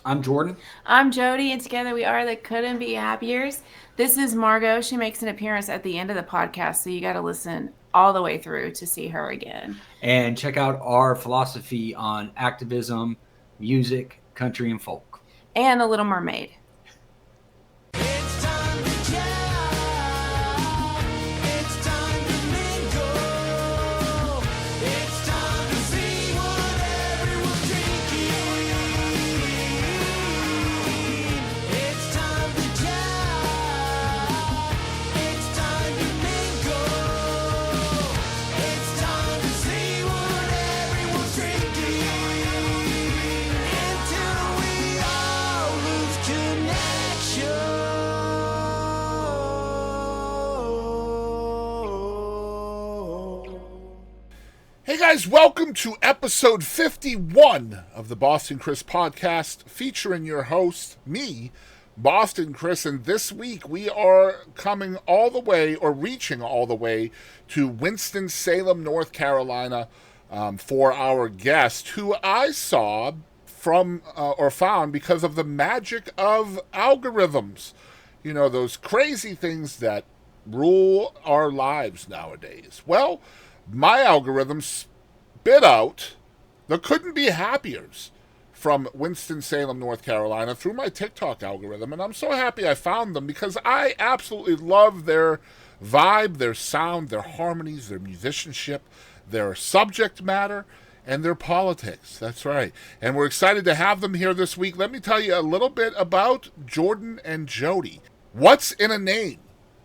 I'm Jordan. I'm Jodi, and together we are the Couldn't Be Happiers. This is Margot. She makes an appearance at the end of the podcast, so you got to listen all the way through to see her again. And check out our philosophy on activism, music, country, and folk. And a Little Mermaid. Hey guys, welcome to episode 51 of the Boston Chris podcast, featuring your host, me, Boston Chris, and this week we are coming all the way, or reaching all the way, to Winston-Salem, North Carolina, for our guest, who I saw from, or found because of the magic of algorithms. You know, those crazy things that rule our lives nowadays. Well, my algorithm spit out the Couldn't Be Happiers from Winston-Salem, North Carolina through my TikTok algorithm. And I'm so happy I found them because I absolutely love their vibe, their sound, their harmonies, their musicianship, their subject matter, and their politics. That's right. And we're excited to have them here this week. Let me tell you a little bit about Jordan and Jodi. What's in a name?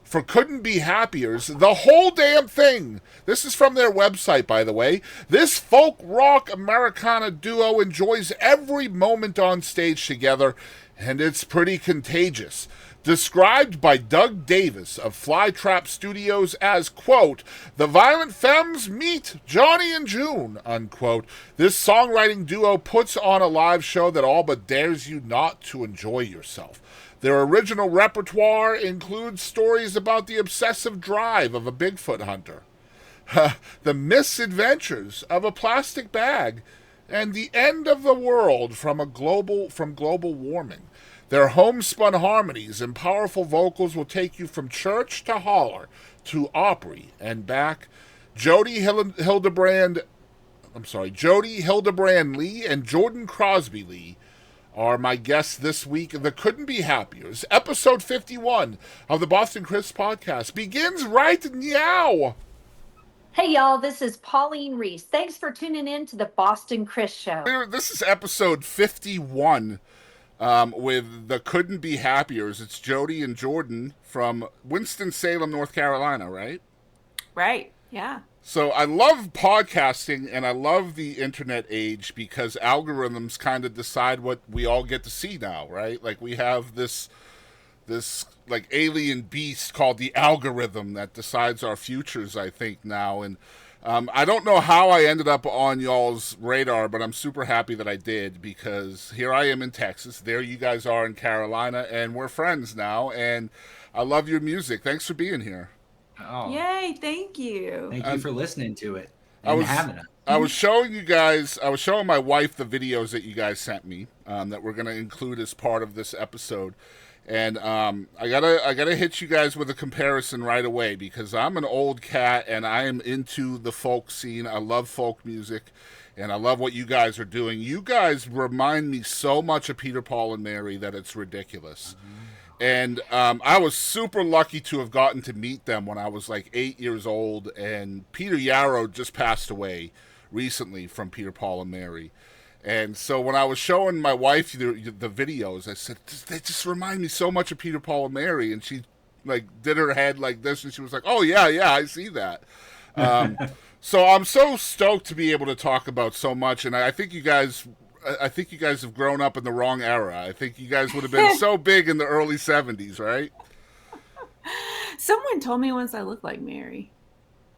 For Couldn't Be Happiers, the whole damn thing. This is from their website, by the way. This folk rock Americana duo enjoys every moment on stage together, and it's pretty contagious. Described by Doug Davis of Flytrap Studios as, quote, the Violent Femmes meet Johnny and June, unquote. This songwriting duo puts on a live show that all but dares you not to enjoy yourself. Their original repertoire includes stories about the obsessive drive of a Bigfoot hunter, the misadventures of a plastic bag, and the end of the world from global warming. Their homespun harmonies and powerful vocals will take you from church to holler to Opry and back. Jodi Hildebrand Lee and Jordan Crosby Lee are my guests this week. The Couldn't Be Happiers. Episode 51 of the Boston Chris podcast begins right now. Hey y'all, this is Pauline Reese. Thanks for tuning in to the Boston Chris Show. This is episode 51 with the Couldn't Be Happiers. It's Jodi and Jordan from Winston-Salem, North Carolina, right? Right, yeah. So I love podcasting and I love the internet age because algorithms kind of decide what we all get to see now, right? Like we have this like alien beast called the algorithm that decides our futures, I think, now. And I don't know how I ended up on y'all's radar, but I'm super happy that I did because here I am in Texas. There you guys are in Carolina, and we're friends now. And I love your music. Thanks for being here. Oh. Yay, thank you. Thank you for listening to it and having it. I was showing my wife the videos that you guys sent me that we're going to include as part of this episode. And I gotta hit you guys with a comparison right away because I'm an old cat and I am into the folk scene. I love folk music and I love what you guys are doing. You guys remind me so much of Peter, Paul, and Mary that it's ridiculous. Mm-hmm. And I was super lucky to have gotten to meet them when I was like 8 years old. And Peter Yarrow just passed away recently from Peter, Paul, and Mary. And so when I was showing my wife the videos, I said, they just remind me so much of Peter, Paul, and Mary. And she like did her head like this. And she was like, oh, yeah, I see that. So I'm so stoked to be able to talk about so much. And I think you guys have grown up in the wrong era. I think you guys would have been so big in the early 70s, right? Someone told me once I looked like Mary.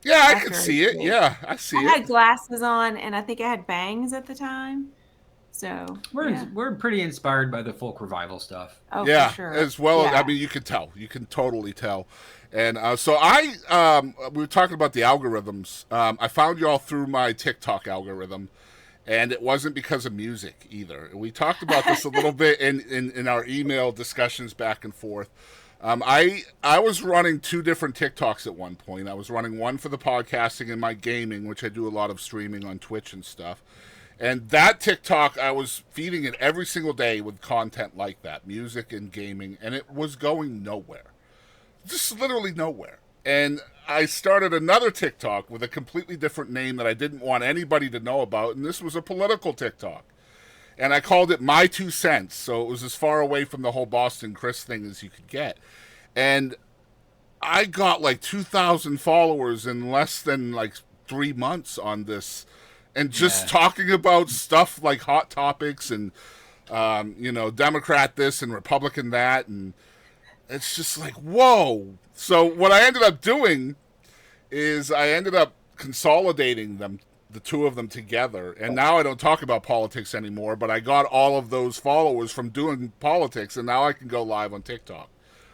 Yeah, I could see it. Yeah, I see it. I had glasses on, and I think I had bangs at the time. So we're pretty inspired by the folk revival stuff. Oh, yeah, for sure. As well. Yeah. I mean, you can tell. You can totally tell. And so we were talking about the algorithms. I found you all through my TikTok algorithm. And it wasn't because of music either. We talked about this a little bit in our email discussions back and forth. I was running 2 different TikToks at one point. I was running one for the podcasting and my gaming, which I do a lot of streaming on Twitch and stuff. And that TikTok, I was feeding it every single day with content like that, music and gaming, and it was going nowhere. Just literally nowhere. And I started another TikTok with a completely different name that I didn't want anybody to know about, and this was a political TikTok. And I called it My 2 Cents, so it was as far away from the whole Boston Chris thing as you could get. And I got like 2,000 followers in less than like 3 months on this, and just talking about stuff like hot topics and, Democrat this and Republican that, and it's just like, whoa. So what I ended up doing is I ended up consolidating them, the 2 of them together, and now I don't talk about politics anymore, but I got all of those followers from doing politics, and now I can go live on TikTok.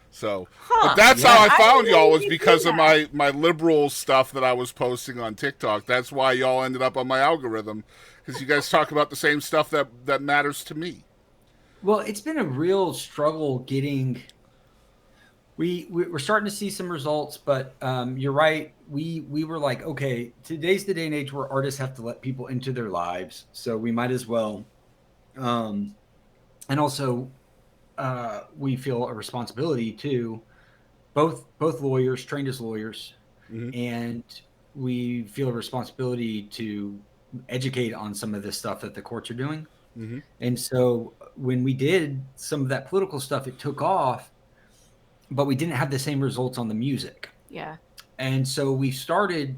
So but that's how I found y'all, was because of my liberal stuff that I was posting on TikTok. That's why y'all ended up on my algorithm, because you guys talk about the same stuff that matters to me. Well, it's been a real struggle getting. We're starting to see some results, but you're right. We were like, okay, today's the day and age where artists have to let people into their lives, so we might as well. And also, we feel a responsibility to both lawyers, trained as lawyers, and we feel a responsibility to educate on some of the stuff that the courts are doing. And so when we did some of that political stuff, it took off, but we didn't have the same results on the music. Yeah. And so we started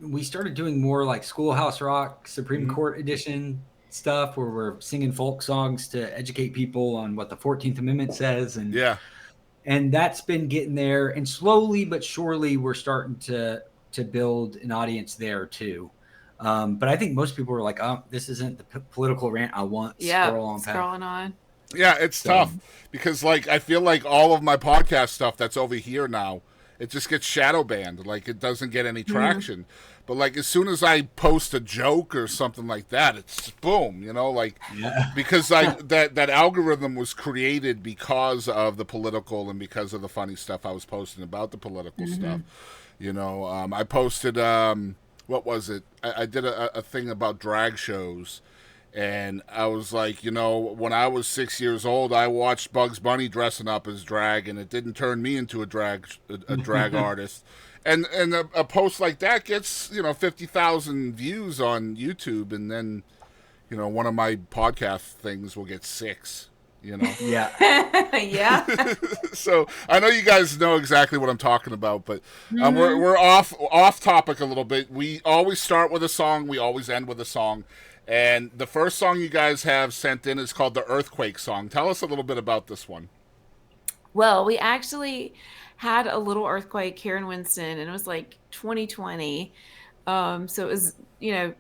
doing more like Schoolhouse Rock, Supreme Court edition stuff, where we're singing folk songs to educate people on what the 14th Amendment says. And that's been getting there. And slowly but surely, we're starting to build an audience there too. But I think most people are like, oh, this isn't the political rant I want. Scrolling on. Yeah, it's tough because like I feel like all of my podcast stuff that's over here now, it just gets shadow banned. Like it doesn't get any traction. But like as soon as I post a joke or something like that, it's boom, because that algorithm was created because of the political and because of the funny stuff I was posting about the political stuff. I posted what was it? I did a thing about drag shows. And I was like, when I was 6 years old, I watched Bugs Bunny dressing up as drag, and it didn't turn me into a drag artist. And a post like that gets 50,000 views on YouTube, and then one of my podcast things will get 6. Yeah. So I know you guys know exactly what I'm talking about, but we're off topic a little bit. We always start with a song, we always end with a song. And the first song you guys have sent in is called the Earthquake Song. Tell us a little bit about this one. Well, we actually had a little earthquake here in Winston, and it was like 2020. So it was,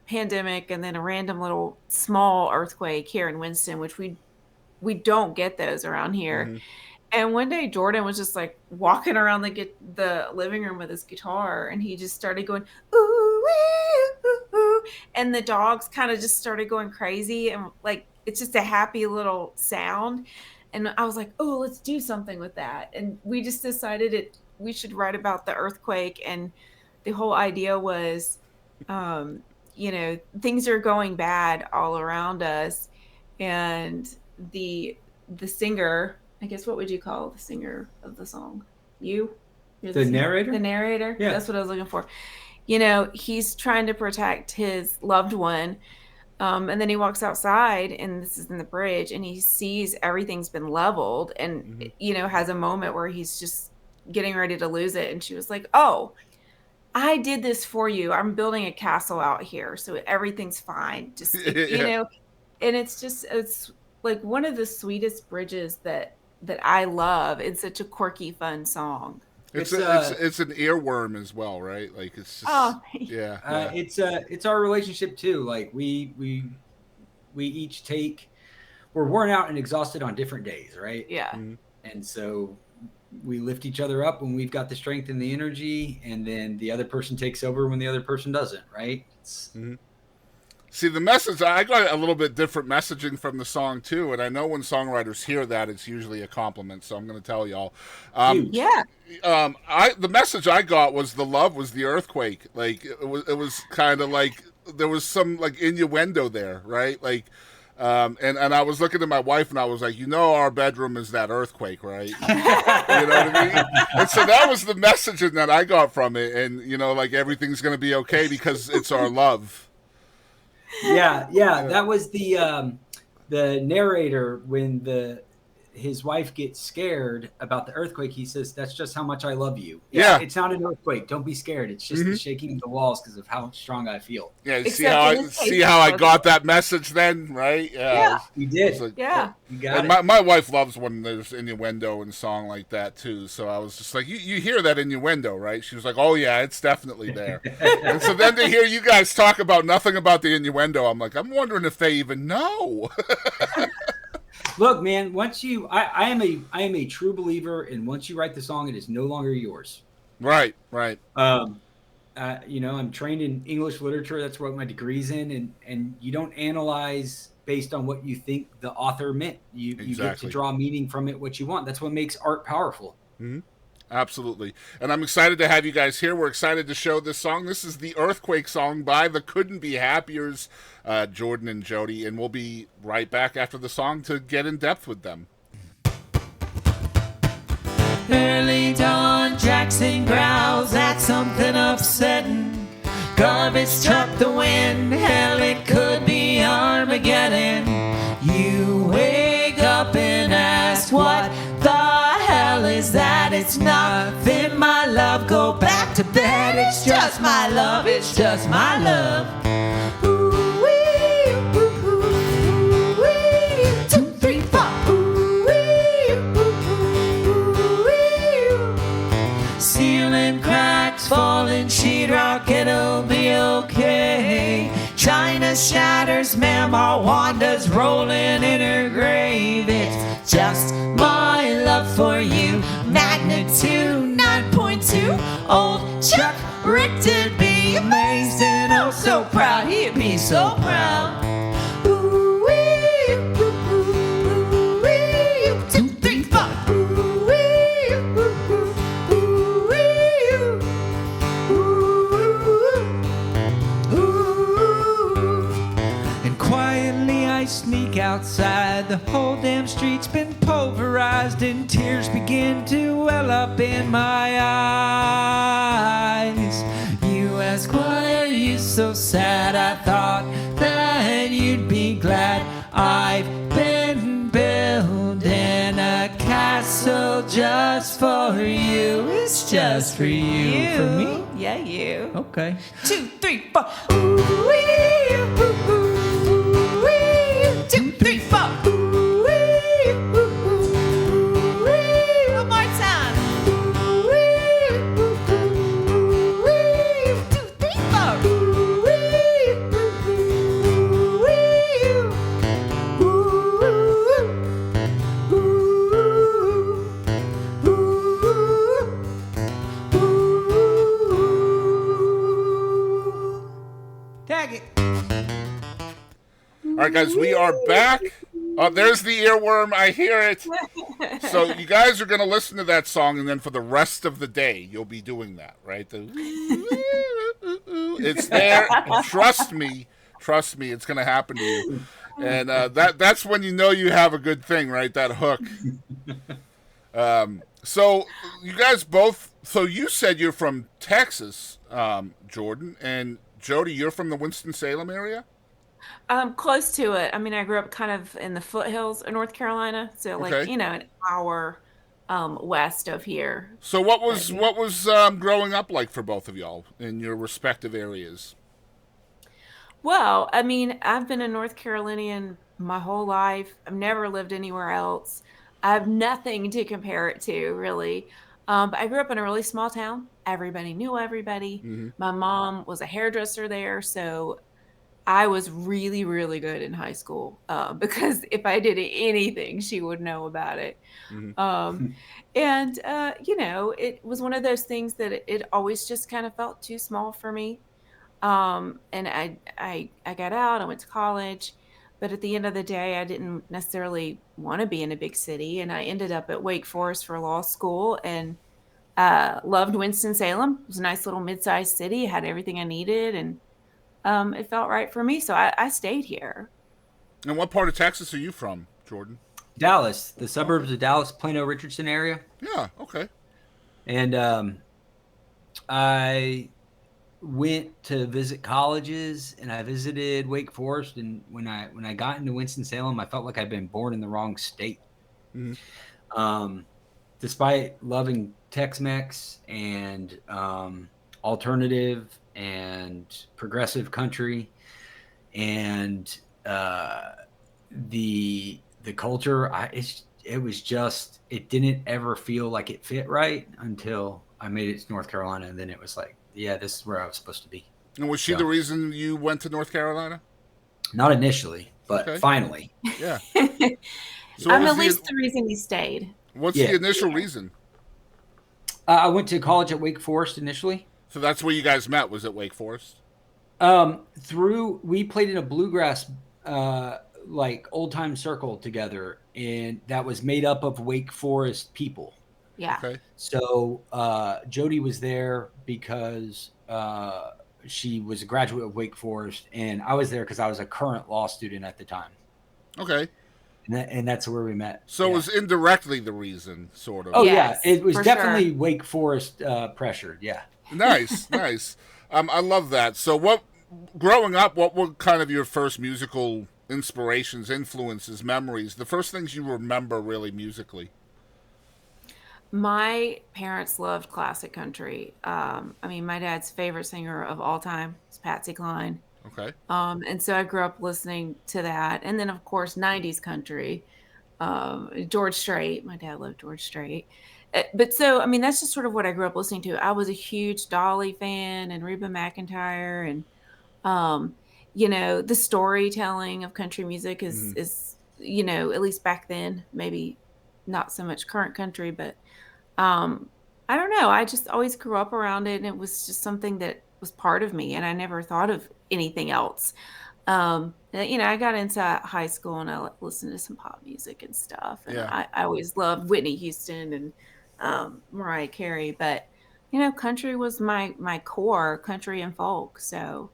pandemic, and then a random little small earthquake here in Winston, which we don't get those around here. And one day Jordan was just like walking around the living room with his guitar, and he just started going, ooh, ooh, ooh, ooh. And the dogs kind of just started going crazy, and like it's just a happy little sound. And I was like, oh, let's do something with that. And we just decided we should write about the earthquake. And the whole idea was, things are going bad all around us. And the singer, I guess, what would you call the singer of the song? You're the narrator? The narrator? Yeah. That's what I was looking for. He's trying to protect his loved one. And then he walks outside, and this is in the bridge, and he sees everything's been leveled, and, has a moment where he's just getting ready to lose it. And she was like, oh, I did this for you. I'm building a castle out here, so everything's fine. Just, and it's like one of the sweetest bridges that I love. It's such a quirky, fun song. It's an earworm as well, right? Like it's just, it's our relationship too. Like we each we're worn out and exhausted on different days, right? Yeah. And so we lift each other up when we've got the strength and the energy, and then the other person takes over when the other person doesn't, right? See, the message, I got a little bit different messaging from the song, too. And I know when songwriters hear that, it's usually a compliment. So I'm going to tell y'all. Huge. Yeah. The message I got was the love was the earthquake. Like, it was kind of like, there was some, like, innuendo there, right? Like, and I was looking at my wife and I was like, our bedroom is that earthquake, right? You know what I mean? And so that was the messaging that I got from it. And, like, everything's going to be okay because it's our love. Yeah, that was the narrator when his wife gets scared about the earthquake. He says, "That's just how much I love you." Yeah. It's not an earthquake. Don't be scared. It's just the shaking of the walls because of how strong I feel. Yeah, see how I got that message then, right? Yeah. You did. Like, Yeah. You got and it. my wife loves when there's innuendo in a song like that too. So I was just like, you hear that innuendo, right? She was like, oh yeah, it's definitely there. And so then to hear you guys talk about nothing about the innuendo, I'm like, I'm wondering if they even know. Look, man, I am a true believer in once you write the song, it is no longer yours. Right. I'm trained in English literature. That's what my degree's in. And you don't analyze based on what you think the author meant. You get to draw meaning from it, what you want. That's what makes art powerful. Mm-hmm. Absolutely. And I'm excited to have you guys here. We're excited to show this song. This is the Earthquake song by the Couldn't Be Happiers, Jordan and Jodi. And we'll be right back after the song to get in depth with them. Early dawn, Jackson growls at something upsetting. Garbage truck the wind, hell it could be Armageddon. You wake up and ask what the hell is that? It's nothing, my love, go back to bed. It's just my love, it's just my love. Ooh-wee, ooh-wee, 2, 3, 4. Ooh-wee, ooh-wee. Ceiling cracks, falling sheetrock, it'll be okay. China shatters, Mama Wanda's rolling in her grave. It's just my love for you. Magnitude 9.2. Old Chuck Richter be amazed and oh so proud. He'd be so proud. Ooh-wee, ooh-wee, 2, 3, 4. Ooh-wee, ooh-wee, and quietly I sneak outside. The whole damn street's been pulverized and tears begin to well up in my eyes. You ask, why are you so sad? I thought that you'd be glad. I've been building a castle just for you. It's just for you. For me? Yeah, you. Okay. 2, 3, 4. Ooh-wee, ooh-wee, 2, 3, 4. Ooh-wee, ooh-wee. One more time. Ooh-wee, ooh-wee, 2, 3, 4. Ooh-wee, tag it. All right, guys, we are back. Oh, there's the earworm. I hear it. So you guys are going to listen to that song, and then for the rest of the day, you'll be doing that, right? It's there. Trust me, it's going to happen to you. And that's when you know you have a good thing, right? That hook. So you guys both. So you said you're from Texas, Jordan, and Jodi, you're from the Winston-Salem area. Close to it. I mean, I grew up kind of in the foothills of North Carolina, so like Okay. an hour west of here. So what was growing up like for both of y'all in your respective areas? Well, I mean, I've been a North Carolinian my whole life. I've never lived anywhere else. I have nothing to compare it to, really. But I grew up in a really small town. Everybody knew everybody. Mm-hmm. My mom was a hairdresser there, so I was really, really good in high school because if I did anything, she would know about it. Mm-hmm. And, it was one of those things that it always just kind of felt too small for me. And I got out, I went to college, but at the end of the day, I didn't necessarily want to be in a big city. And I ended up at Wake Forest for law school and loved Winston-Salem. It was a nice little mid-sized city, had everything I needed, and it felt right for me. So I stayed here. And what part of Texas are you from, Jordan? Dallas, the suburbs of Dallas, Plano, Richardson area. Yeah, okay. And I went to visit colleges, and I visited Wake Forest. And when I got into Winston-Salem, I felt like I'd been born in the wrong state. Mm-hmm. Despite loving Tex-Mex and alternative and progressive country, and the culture, it didn't ever feel like it fit right until I made it to North Carolina, and then it was like, yeah, this is where I was supposed to be. And was she the reason you went to North Carolina? Not initially, but finally. Yeah. So I'm at least the reason he stayed. What's the initial reason? I went to college at Wake Forest initially. So that's where you guys met, was at Wake Forest? We played in a bluegrass like old time circle together, and that was made up of Wake Forest people. Yeah. Okay. So Jodi was there because she was a graduate of Wake Forest, and I was there because I was a current law student at the time. Okay. And that's where we met. So it was indirectly the reason, sort of. Oh, yes, yeah. It was definitely sure. Wake Forest pressured. Yeah. Nice, nice. I love that. So growing up, what were kind of your first musical inspirations, influences, memories, the first things you remember really musically? My parents loved classic country. My dad's favorite singer of all time is Patsy Cline. Okay. And so I grew up listening to that. And then, of course, 90s country. George Strait. My dad loved George Strait. But so, that's just sort of what I grew up listening to. I was a huge Dolly fan and Reba McEntire. And, the storytelling of country music is, at least back then, maybe not so much current country, but I don't know. I just always grew up around it, and it was just something that was part of me, and I never thought of anything else. I got into high school, and I listened to some pop music and stuff. And I always loved Whitney Houston and Mariah Carey, but country was my core, country and folk. So,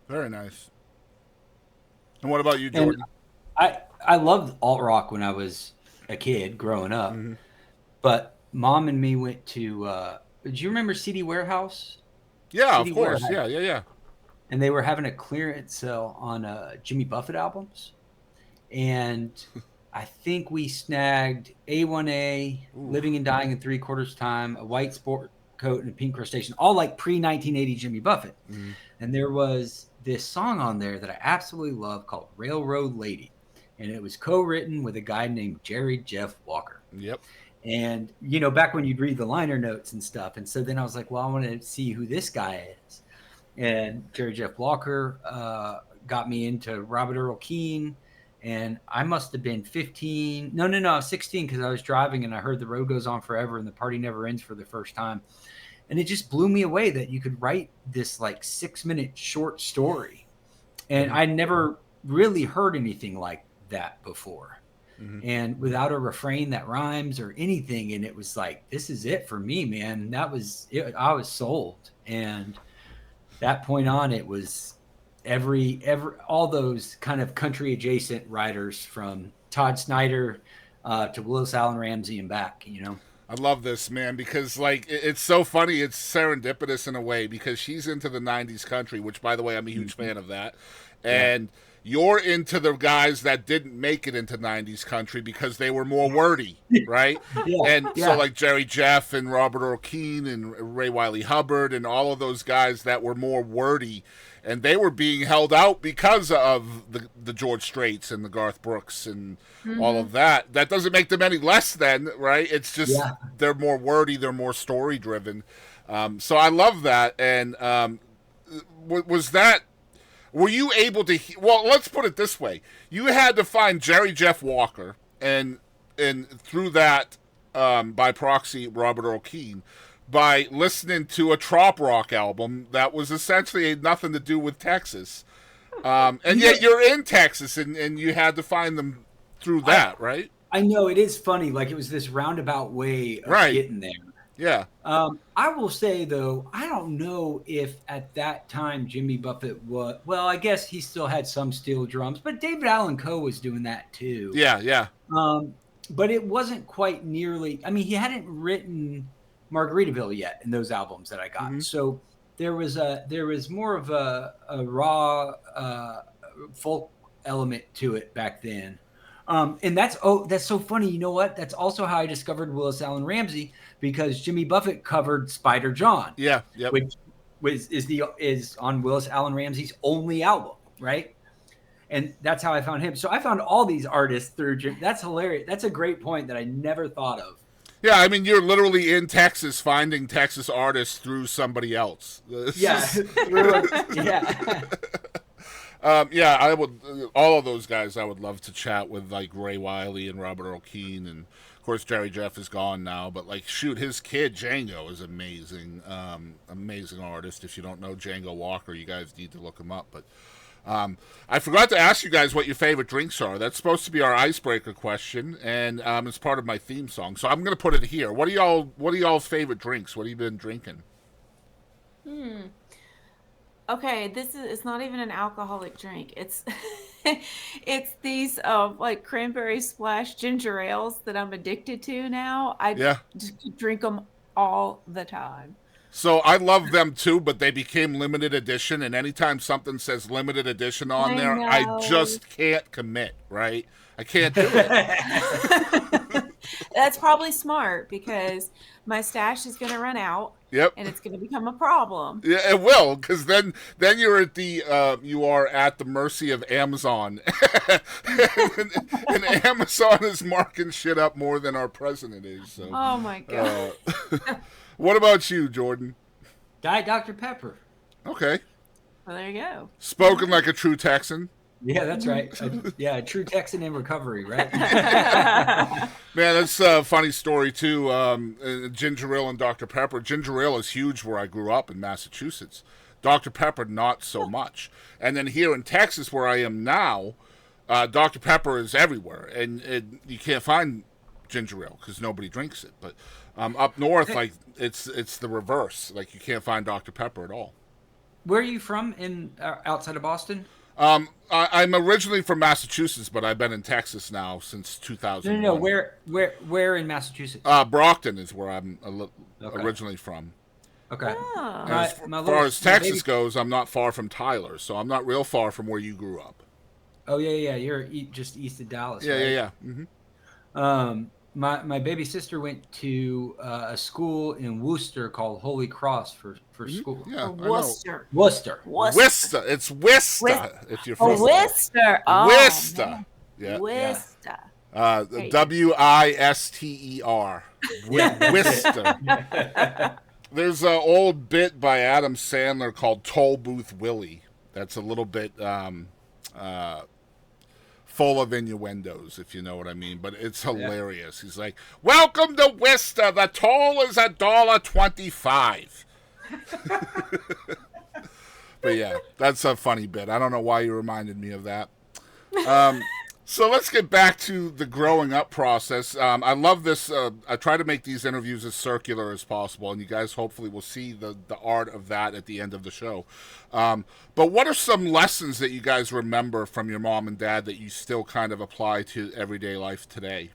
very nice. And what about you, Jordan? I loved alt rock when I was a kid growing up, but Mom and me went to. Do you remember CD Warehouse? Yeah, CD of course. Warehouse. Yeah. And they were having a clearance sale on Jimmy Buffett albums, and I think we snagged A1A, Living and Dying in 3/4 Time, a white sport coat, and a pink crustacean, all like pre-1980 Jimmy Buffett. And there was this song on there that I absolutely love called Railroad Lady, and it was co-written with a guy named Jerry Jeff Walker. Yep. And, back when you'd read the liner notes and stuff. And so then I was like, well, I want to see who this guy is. And Jerry Jeff Walker got me into Robert Earl Keen. And I must have been 15. No, I was 16 because I was driving and I heard The Road Goes On Forever and The Party Never Ends for the first time. And it just blew me away that you could write this like 6-minute short story. And I never really heard anything like that before. And without a refrain that rhymes or anything. And it was like, this is it for me, man. That was it. I was sold. And that point on, it was all those kind of country adjacent writers from Todd Snyder to Willis Allen Ramsey and back, I love this, man, because it's so funny. It's serendipitous in a way because she's into the 90s country, which, by the way, I'm a huge fan of that. And you're into the guys that didn't make it into 90s country because they were more wordy, right? So like Jerry Jeff and Robert Earl Keen and Ray Wiley Hubbard and all of those guys that were more wordy, and they were being held out because of the George Straits and the Garth Brooks and all of that. That doesn't make them any less than, right? It's just they're more wordy, they're more story driven. So I love that. And was that... Were you able to... Well, let's put it this way. You had to find Jerry Jeff Walker, and through that, by proxy, Robert Earl Keen. by listening to a trop rock album that was essentially had nothing to do with Texas. And yet you're in Texas, and you had to find them through that, right? I know it is funny. Like it was this roundabout way of getting there. Yeah. I will say though, I don't know if at that time Jimmy Buffett was. Well, I guess he still had some steel drums, but David Allan Coe was doing that too. Yeah. But it wasn't quite nearly. I mean, he hadn't written Margaritaville yet in those albums that I got. Mm-hmm. So there was more of a raw folk element to it back then. And that's so funny. You know what? That's also how I discovered Willis Allen Ramsey, because Jimmy Buffett covered Spider John. Yeah, which is on Willis Allen Ramsey's only album, right? And that's how I found him. So I found all these artists through Jim. That's hilarious. That's a great point that I never thought of. Yeah, I mean, you're literally in Texas finding Texas artists through somebody else. Yeah. Yeah, I would. All of those guys, I would love to chat with, like Ray Wiley and Robert Earl Keen, and of course Jerry Jeff is gone now. But like, shoot, his kid Django is amazing, amazing artist. If you don't know Django Walker, you guys need to look him up. But I forgot to ask you guys what your favorite drinks are. That's supposed to be our icebreaker question, and it's part of my theme song. So I'm going to put it here. What are y'all's favorite drinks? What have you been drinking? Okay, it's not even an alcoholic drink. It's it's these like cranberry splash ginger ales that I'm addicted to now. I drink them all the time. So I love them too, but they became limited edition, and anytime something says limited edition on there, I just can't commit, right? I can't do it. That's probably smart, because my stash is going to run out. Yep. And it's going to become a problem. Yeah, it will, because then you're at you are at the mercy of Amazon, and Amazon is marking shit up more than our president is. So. Oh my god. What about you, Jordan? Diet Dr. Pepper. Okay. Well, there you go. Spoken like a true Texan. Yeah, that's right. A true Texan in recovery, right? Man, that's a funny story, too. Ginger ale and Dr. Pepper. Ginger ale is huge where I grew up in Massachusetts. Dr. Pepper, not so much. And then here in Texas, where I am now, Dr. Pepper is everywhere. And you can't find ginger ale because nobody drinks it. But up north, like it's the reverse. Like, you can't find Dr. Pepper at all. Where are you from outside of Boston? I'm originally from Massachusetts, but I've been in Texas now since 2001. No. Where in Massachusetts? Brockton is where I'm originally from. Okay. Oh. As far as Texas goes, I'm not far from Tyler, so I'm not real far from where you grew up. Oh yeah. You're just east of Dallas. Yeah, right? yeah. Mm-hmm. My baby sister went to a school in Worcester called Holy Cross for school. Yeah, Worcester. It's Worcester. If you're from Worcester. Oh, Worcester. Yeah. Worcester. Wister. Worcester. There's an old bit by Adam Sandler called Toll Booth Willie. That's a little bit full of innuendos, if you know what I mean, but it's hilarious. He's like, "Welcome to Worcester. The toll is $1.25." But yeah, that's a funny bit. I don't know why you reminded me of that. So let's get back to the growing up process. I love this. I try to make these interviews as circular as possible, and you guys hopefully will see the art of that at the end of the show. But what are some lessons that you guys remember from your mom and dad that you still kind of apply to everyday life today?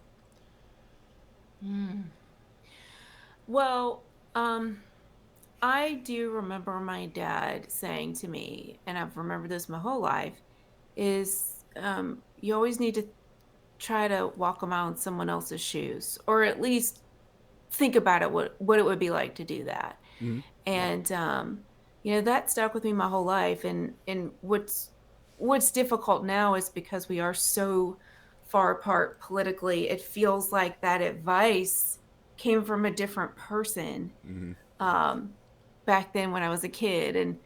Well, I do remember my dad saying to me, and I've remembered this my whole life, is you always need to try to walk a mile in someone else's shoes, or at least think about it, what it would be like to do that. Mm-hmm. And that stuck with me my whole life. And what's difficult now is because we are so far apart politically, it feels like that advice came from a different person. Mm-hmm. Back then when I was a kid. And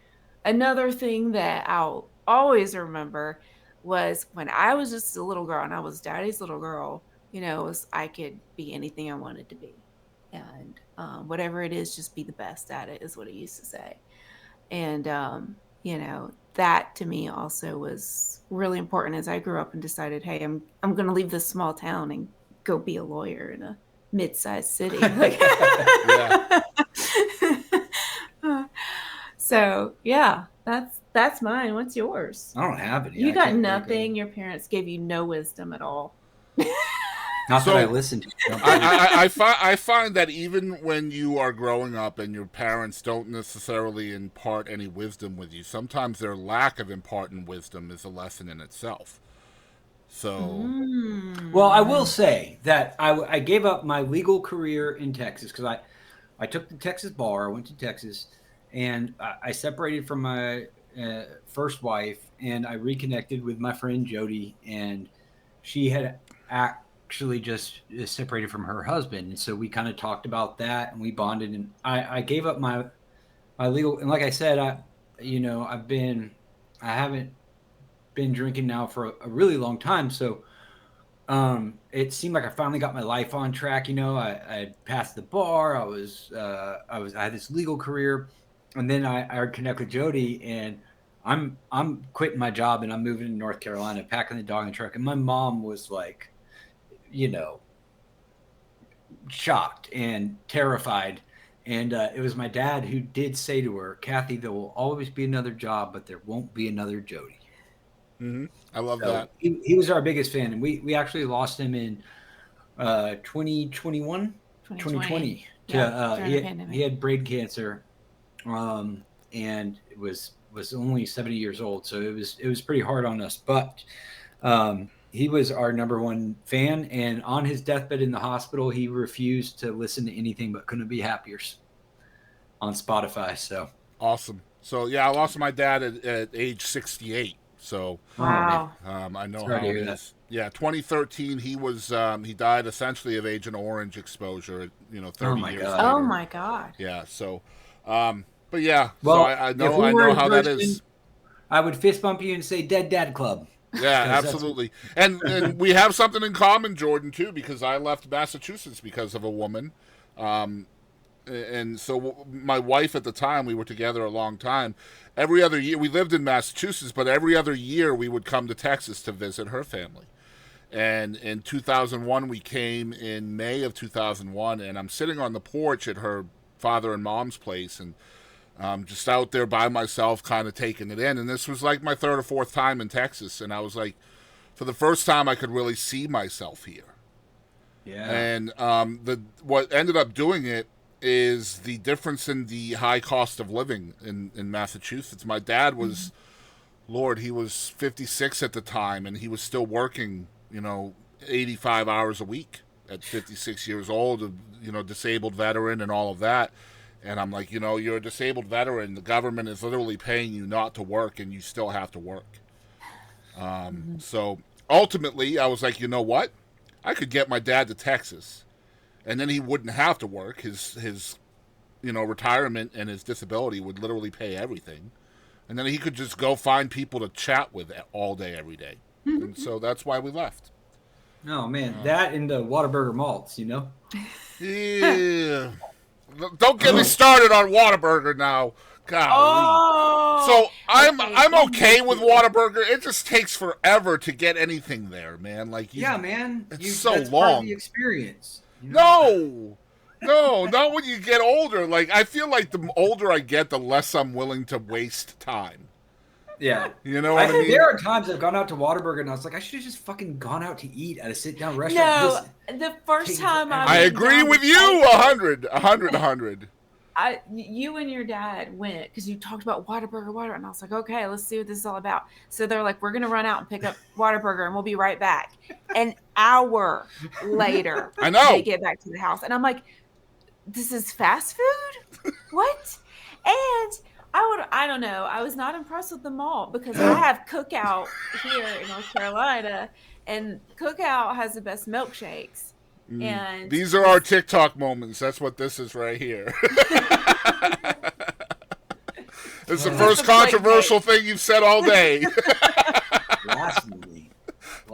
another thing that I'll always remember was when I was just a little girl and I was daddy's little girl, I could be anything I wanted to be. and whatever it is, just be the best at it, is what he used to say. And you know, that to me also was really important as I grew up and decided, hey, I'm going to leave this small town and go be a lawyer in a mid-sized city. Like, so yeah, that's mine. What's yours? I don't have any. You got nothing. Your parents gave you no wisdom at all. Not that I listened to. I find that even when you are growing up and your parents don't necessarily impart any wisdom with you, sometimes their lack of imparting wisdom is a lesson in itself. So, well, I will say that I gave up my legal career in Texas because I took the Texas bar. I went to Texas, and I separated from my first wife, and I reconnected with my friend Jodi, and she had actually just separated from her husband, and so we kind of talked about that, and we bonded, and I gave up my legal, and like I said, I haven't been drinking now for a really long time, so it seemed like I finally got my life on track. You know, I passed the bar, I had this legal career, and then I connect with Jodi, and I'm quitting my job and I'm moving to North Carolina, packing the dog in the truck, and my mom was like, you know, shocked and terrified. And it was my dad who did say to her, Kathy, there will always be another job, but there won't be another Jodi. Mm-hmm. I love that. He was our biggest fan. And we actually lost him in 2020. Yeah, he had brain cancer. And it was only 70 years old. So it was pretty hard on us. But he was our number one fan, and on his deathbed in the hospital, he refused to listen to anything but Couldn't Be Happier on Spotify. So awesome. So yeah, I lost my dad at age 68. So wow, I know Sorry how it is. that. Yeah, 2013. He was he died essentially of Agent Orange exposure. 30 years. God. Later. Oh my God. Yeah. So, but yeah. Well, so I know how that is. I would fist bump you and say "Dead Dad Club." Yeah, absolutely. And we have something in common, Jordan, too, because I left Massachusetts because of a woman. And so my wife at the time, we were together a long time. Every other year, we lived in Massachusetts, but every other year we would come to Texas to visit her family. And in 2001, we came in May of 2001, and I'm sitting on the porch at her father and mom's place, and just out there by myself, kind of taking it in. And this was like my third or fourth time in Texas. And I was like, for the first time, I could really see myself here. Yeah. And what ended up doing it is the difference in the high cost of living in Massachusetts. My dad was, Lord, he was 56 at the time, and he was still working, 85 hours a week at 56 years old, disabled veteran and all of that. And I'm like, you're a disabled veteran. The government is literally paying you not to work, and you still have to work. So ultimately, I was like, you know what? I could get my dad to Texas, and then he wouldn't have to work. His retirement and his disability would literally pay everything. And then he could just go find people to chat with all day, every day. And so that's why we left. Oh, man. That and the Whataburger malts, Yeah. Don't get me started on Whataburger now. Golly. Oh, so I'm okay with Whataburger. It just takes forever to get anything there, man. Like man. It's so that's long. Part of the experience. No, not when you get older. Like I feel like the older I get, the less I'm willing to waste time. Yeah. You know what I mean? There are times I've gone out to Whataburger and I was like, I should have just fucking gone out to eat at a sit-down restaurant. No, the first time I agree with you 100. You and your dad went because you talked about Whataburger, and I was like, okay, let's see what this is all about. So they're like, we're going to run out and pick up Whataburger, and we'll be right back. An hour later, I know. They get back to the house, and I'm like, this is fast food? What? And I don't know. I was not impressed with the mall because I have Cookout here in North Carolina, and Cookout has the best milkshakes. And these are our TikTok moments. That's what this is right here. It's the first controversial thing you've said all day.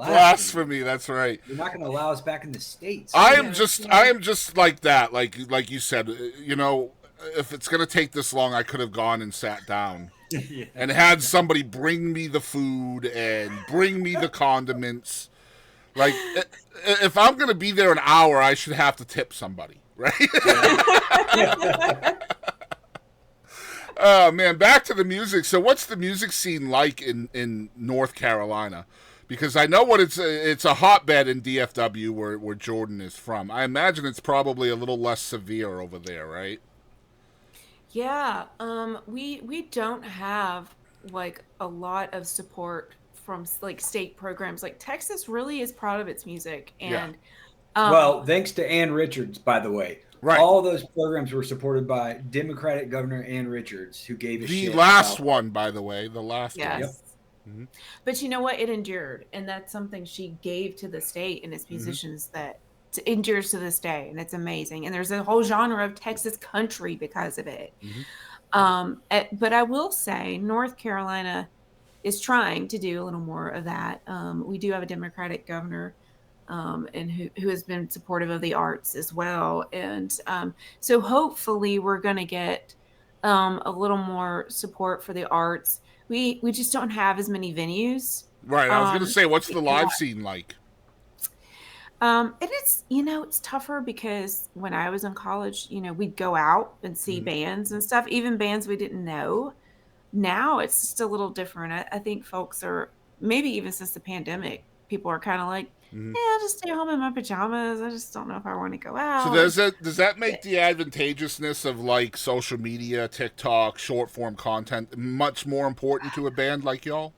Blasphemy. That's right. You're not going to allow us back in the States. I am just like that. Like you said, you know, if it's going to take this long, I could have gone and sat down and had somebody bring me the food and bring me the condiments. Like, if I'm going to be there an hour, I should have to tip somebody, right? Oh, man, back to the music. So what's the music scene like in North Carolina? Because I know what it's a hotbed in DFW where Jordan is from. I imagine it's probably a little less severe over there, right? Yeah, we don't have like a lot of support from like state programs. Like Texas really is proud of its music, and well, thanks to Ann Richards, by the way. Right. All those programs were supported by Democratic Governor Ann Richards, who gave a shit. The last one, by the way, the last one. yes. Yep. Mm-hmm. But you know what? It endured, and that's something she gave to the state and its musicians that endures to this day, and it's amazing. And there's a whole genre of Texas country because of it. But I will say, North Carolina is trying to do a little more of that. We do have a Democratic governor, and who has been supportive of the arts as well. And so hopefully we're going to get a little more support for the arts. We just don't have as many venues. Right. I was going to say, what's the live scene like? And it's, it's tougher because when I was in college, we'd go out and see bands and stuff, even bands we didn't know. Now it's just a little different. I think folks are, maybe even since the pandemic, people are kind of like, I'll just stay home in my pajamas. I just don't know if I want to go out. So does that make the advantageousness of like social media, TikTok, short form content much more important to a band like y'all?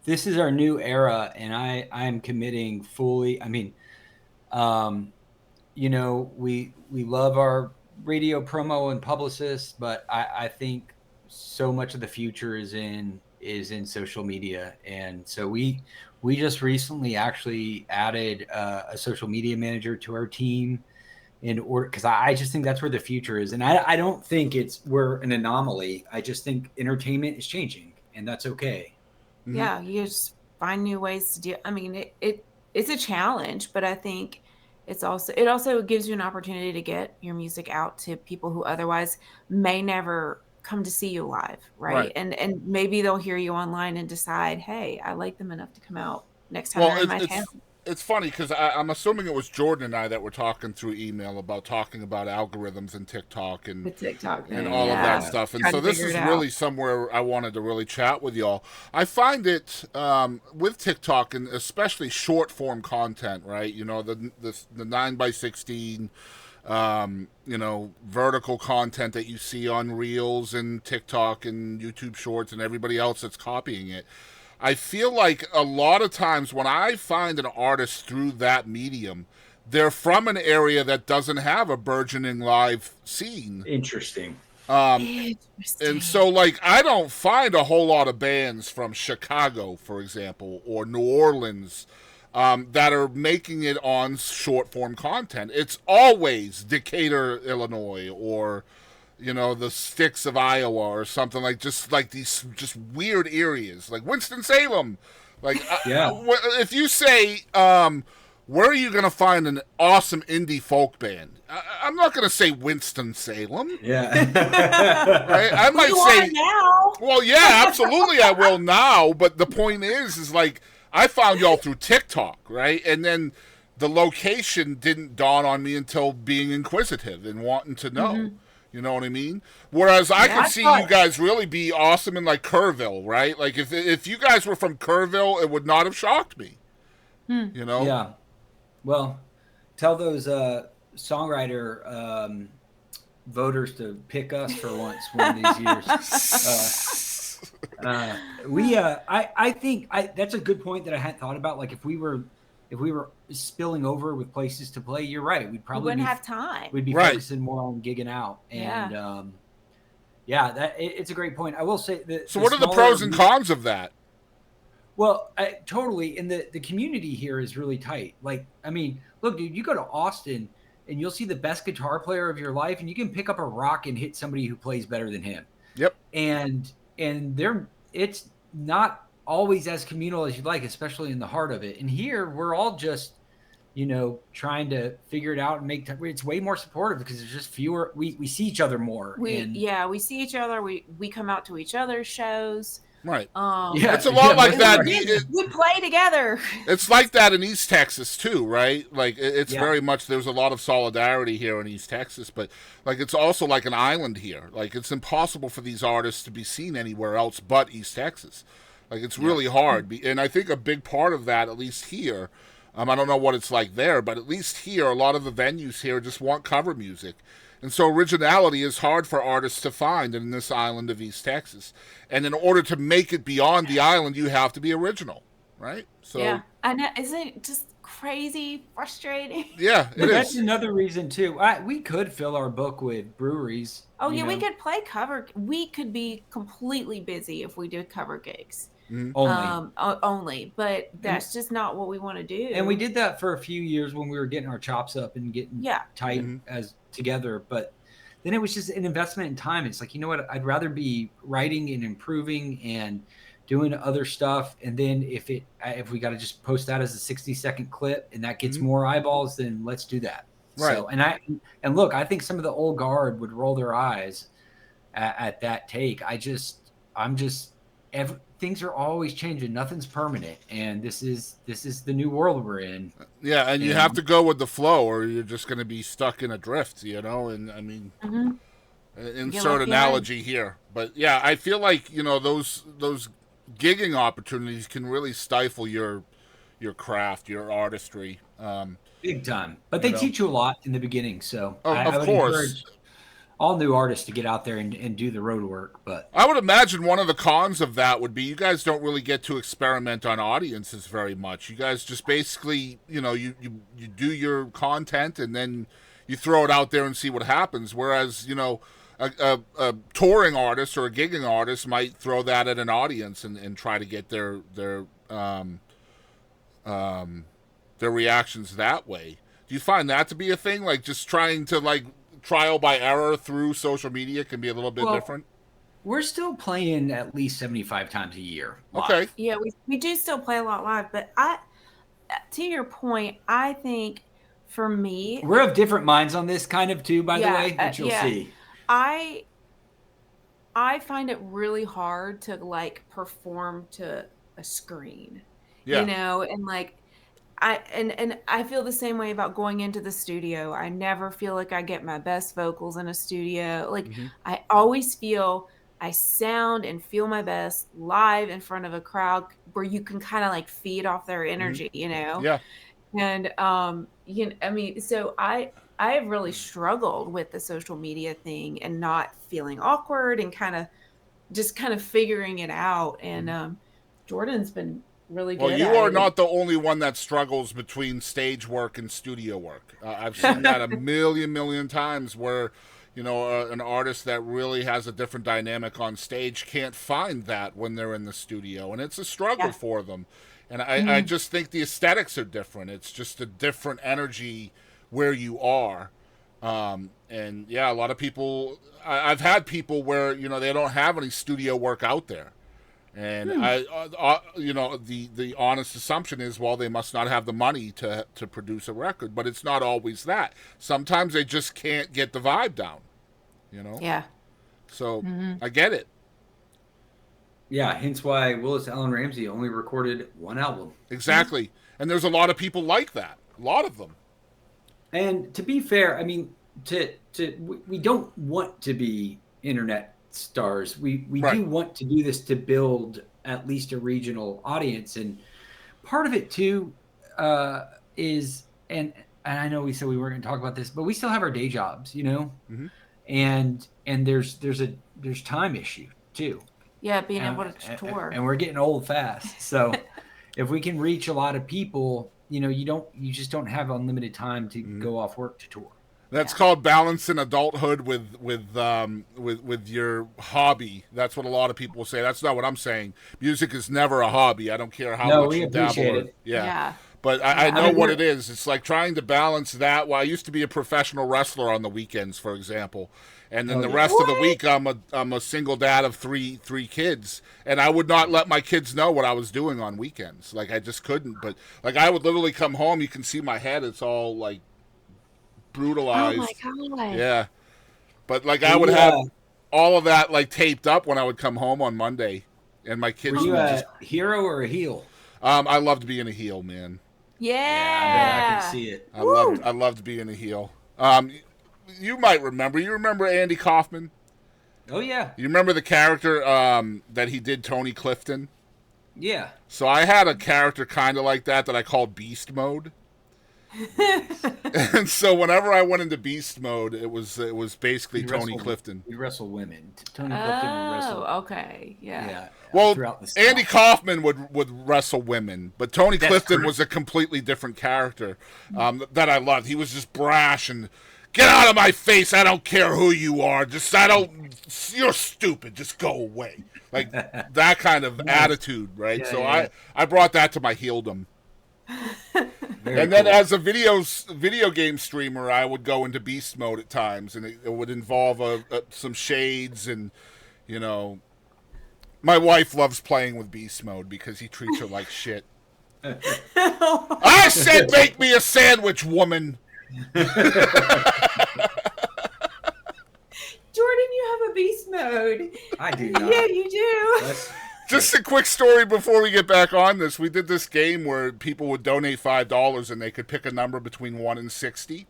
This is our new era, and I'm committing fully. I mean, we love our radio promo and publicists, but I think so much of the future is in social media. And so we just recently actually added a social media manager to our team in order, because I just think that's where the future is. And I don't think we're an anomaly. I just think entertainment is changing, and that's okay. Yeah, you just find new ways to do. I mean, it's a challenge, but I think it also gives you an opportunity to get your music out to people who otherwise may never come to see you live, right? And maybe they'll hear you online and decide, hey, I like them enough to come out next time they're in my town. It's funny because I'm assuming it was Jordan and I that were talking through email about algorithms and TikTok and all of that stuff. And so this is really somewhere I wanted to really chat with y'all. I find it with TikTok, and especially short form content, right? The 9x16, vertical content that you see on Reels and TikTok and YouTube Shorts and everybody else that's copying it. I feel like a lot of times when I find an artist through that medium, they're from an area that doesn't have a burgeoning live scene. Interesting. And so, like, I don't find a whole lot of bands from Chicago, for example, or New Orleans that are making it on short form content. It's always Decatur, Illinois, or the sticks of Iowa or something, like these just weird areas, like Winston-Salem. Like, if you say, where are you going to find an awesome indie folk band? I'm not going to say Winston-Salem. Yeah. Right? I might say now. Well, yeah, absolutely, I will now. But the point is like, I found y'all through TikTok, right? And then the location didn't dawn on me until being inquisitive and wanting to know. You know what I mean? Whereas I could see you guys really be awesome in like Kerrville, right? Like if you guys were from Kerrville, it would not have shocked me. Yeah. Well, tell those songwriter voters to pick us for once one of these years. I think that's a good point that I hadn't thought about. Like if we were spilling over with places to play, you're right. We wouldn't have time. We'd be focusing more on gigging out. And it's a great point. I will say that. So what are the pros and cons of that? Well, totally. And the community here is really tight. Like, I mean, look, dude, you go to Austin and you'll see the best guitar player of your life, and you can pick up a rock and hit somebody who plays better than him. Yep. And it's not always as communal as you'd like, especially in the heart of it. And here we're all just, trying to figure it out and make it's way more supportive because there's just fewer. We see each other more. We see each other. We come out to each other's shows. Right. It's a lot like that. We play together. It's like that in East Texas too, right? Like it's very much, there's a lot of solidarity here in East Texas, but like it's also like an island here. Like it's impossible for these artists to be seen anywhere else but East Texas. Like it's really hard. And I think a big part of that, at least here, I don't know what it's like there, but at least here, a lot of the venues here just want cover music. And so originality is hard for artists to find in this island of East Texas. And in order to make it beyond the island, you have to be original, right? So yeah, I know. Isn't it just crazy, frustrating? Yeah, that's another reason too. We could fill our book with breweries. Oh yeah, we could play cover. We could be completely busy if we did cover gigs. Only, but that's just not what we want to do. And we did that for a few years when we were getting our chops up and getting tight as together. But then it was just an investment in time. It's like, you know what? I'd rather be writing and improving and doing other stuff. And then if we got to just post that as a 60-second clip and that gets more eyeballs, then let's do that. Right. So, and look, I think some of the old guard would roll their eyes at that take. Things are always changing. Nothing's permanent, and this is the new world we're in. Yeah, and you have to go with the flow, or you're just going to be stuck in a drift, And I mean, insert analogy here, but yeah, I feel like those gigging opportunities can really stifle your craft, your artistry, big time. But they teach you a lot in the beginning, so I would encourage all new artists to get out there and do the road work. But I would imagine one of the cons of that would be you guys don't really get to experiment on audiences very much. You guys just basically, you do your content and then you throw it out there and see what happens. Whereas, a touring artist or a gigging artist might throw that at an audience and try to get their reactions that way. Do you find that to be a thing? Like just trying to trial by error through social media can be a little bit different? We're still playing at least 75 times a year live. Okay. Yeah, we do still play a lot live, but to your point, I think for me, we're of different minds on this kind of too, by the way, which you'll see. I find it really hard to perform to a screen, and I feel the same way about going into the studio. I never feel like I get my best vocals in a studio. I always feel I sound and feel my best live in front of a crowd where you can kind of feed off their energy, Yeah. And so I have really struggled with the social media thing and not feeling awkward and kind of figuring it out. And Jordan's been really good. Well, you are not the only one that struggles between stage work and studio work. I've seen that a million times where, an artist that really has a different dynamic on stage can't find that when they're in the studio, and it's a struggle for them. And I just think the aesthetics are different. It's just a different energy where you are. And yeah, a lot of people, I've had people where, they don't have any studio work out there. And the honest assumption is, well, they must not have the money to produce a record, but it's not always that. Sometimes they just can't get the vibe down, Yeah. So I get it. Yeah, hence why Willis Allen Ramsey only recorded one album. Exactly. And there's a lot of people like that. A lot of them. And to be fair, I mean, we don't want to be internet stars. We do want to do this to build at least a regional audience, and part of it too is, and I know we said we weren't going to talk about this, but we still have our day jobs, and there's time issue too. Yeah, being able to tour, and we're getting old fast. So if we can reach a lot of people, you just don't have unlimited time to go off work to tour. That's called balancing adulthood with your hobby. That's what a lot of people say. That's not what I'm saying. Music is never a hobby. I don't care how much you dabble. Appreciate it. Yeah. But I know what it is. It's like trying to balance that. Well, I used to be a professional wrestler on the weekends, for example. And then the rest of the week, I'm a single dad of three kids, and I would not let my kids know what I was doing on weekends. Like I just couldn't. But like I would literally come home. You can see my head; it's all like brutalized. Oh my god! Yeah, but like I would have all of that like taped up when I would come home on Monday, and my kids. Were you a hero or a heel? I loved being a heel, man. Yeah, I can see it. I loved being a heel. You might remember. You remember Andy Kaufman? Oh yeah. You remember the character that he did, Tony Clifton? Yeah. So I had a character kind of like that I called Beast Mode. And so whenever I went into Beast Mode, it was basically Tony Clifton. We wrestle women. Tony Clifton would wrestle. Oh, okay, yeah. Well, Andy Kaufman would wrestle women, but Tony Clifton was a completely different character that I loved. He was just brash and get out of my face. I don't care who you are. You're stupid. Just go away. Like that kind of attitude, right? Yeah, I brought that to my heeldom. And then as a video game streamer, I would go into beast mode at times, and it would involve some shades, and you know, my wife loves playing with beast mode because he treats her like shit. I said, make me a sandwich, woman. Jordan, you have a beast mode. I do not. Yeah, you do. Just a quick story before we get back on this. We did this game where people would donate $5 and they could pick a number between 1 and 60.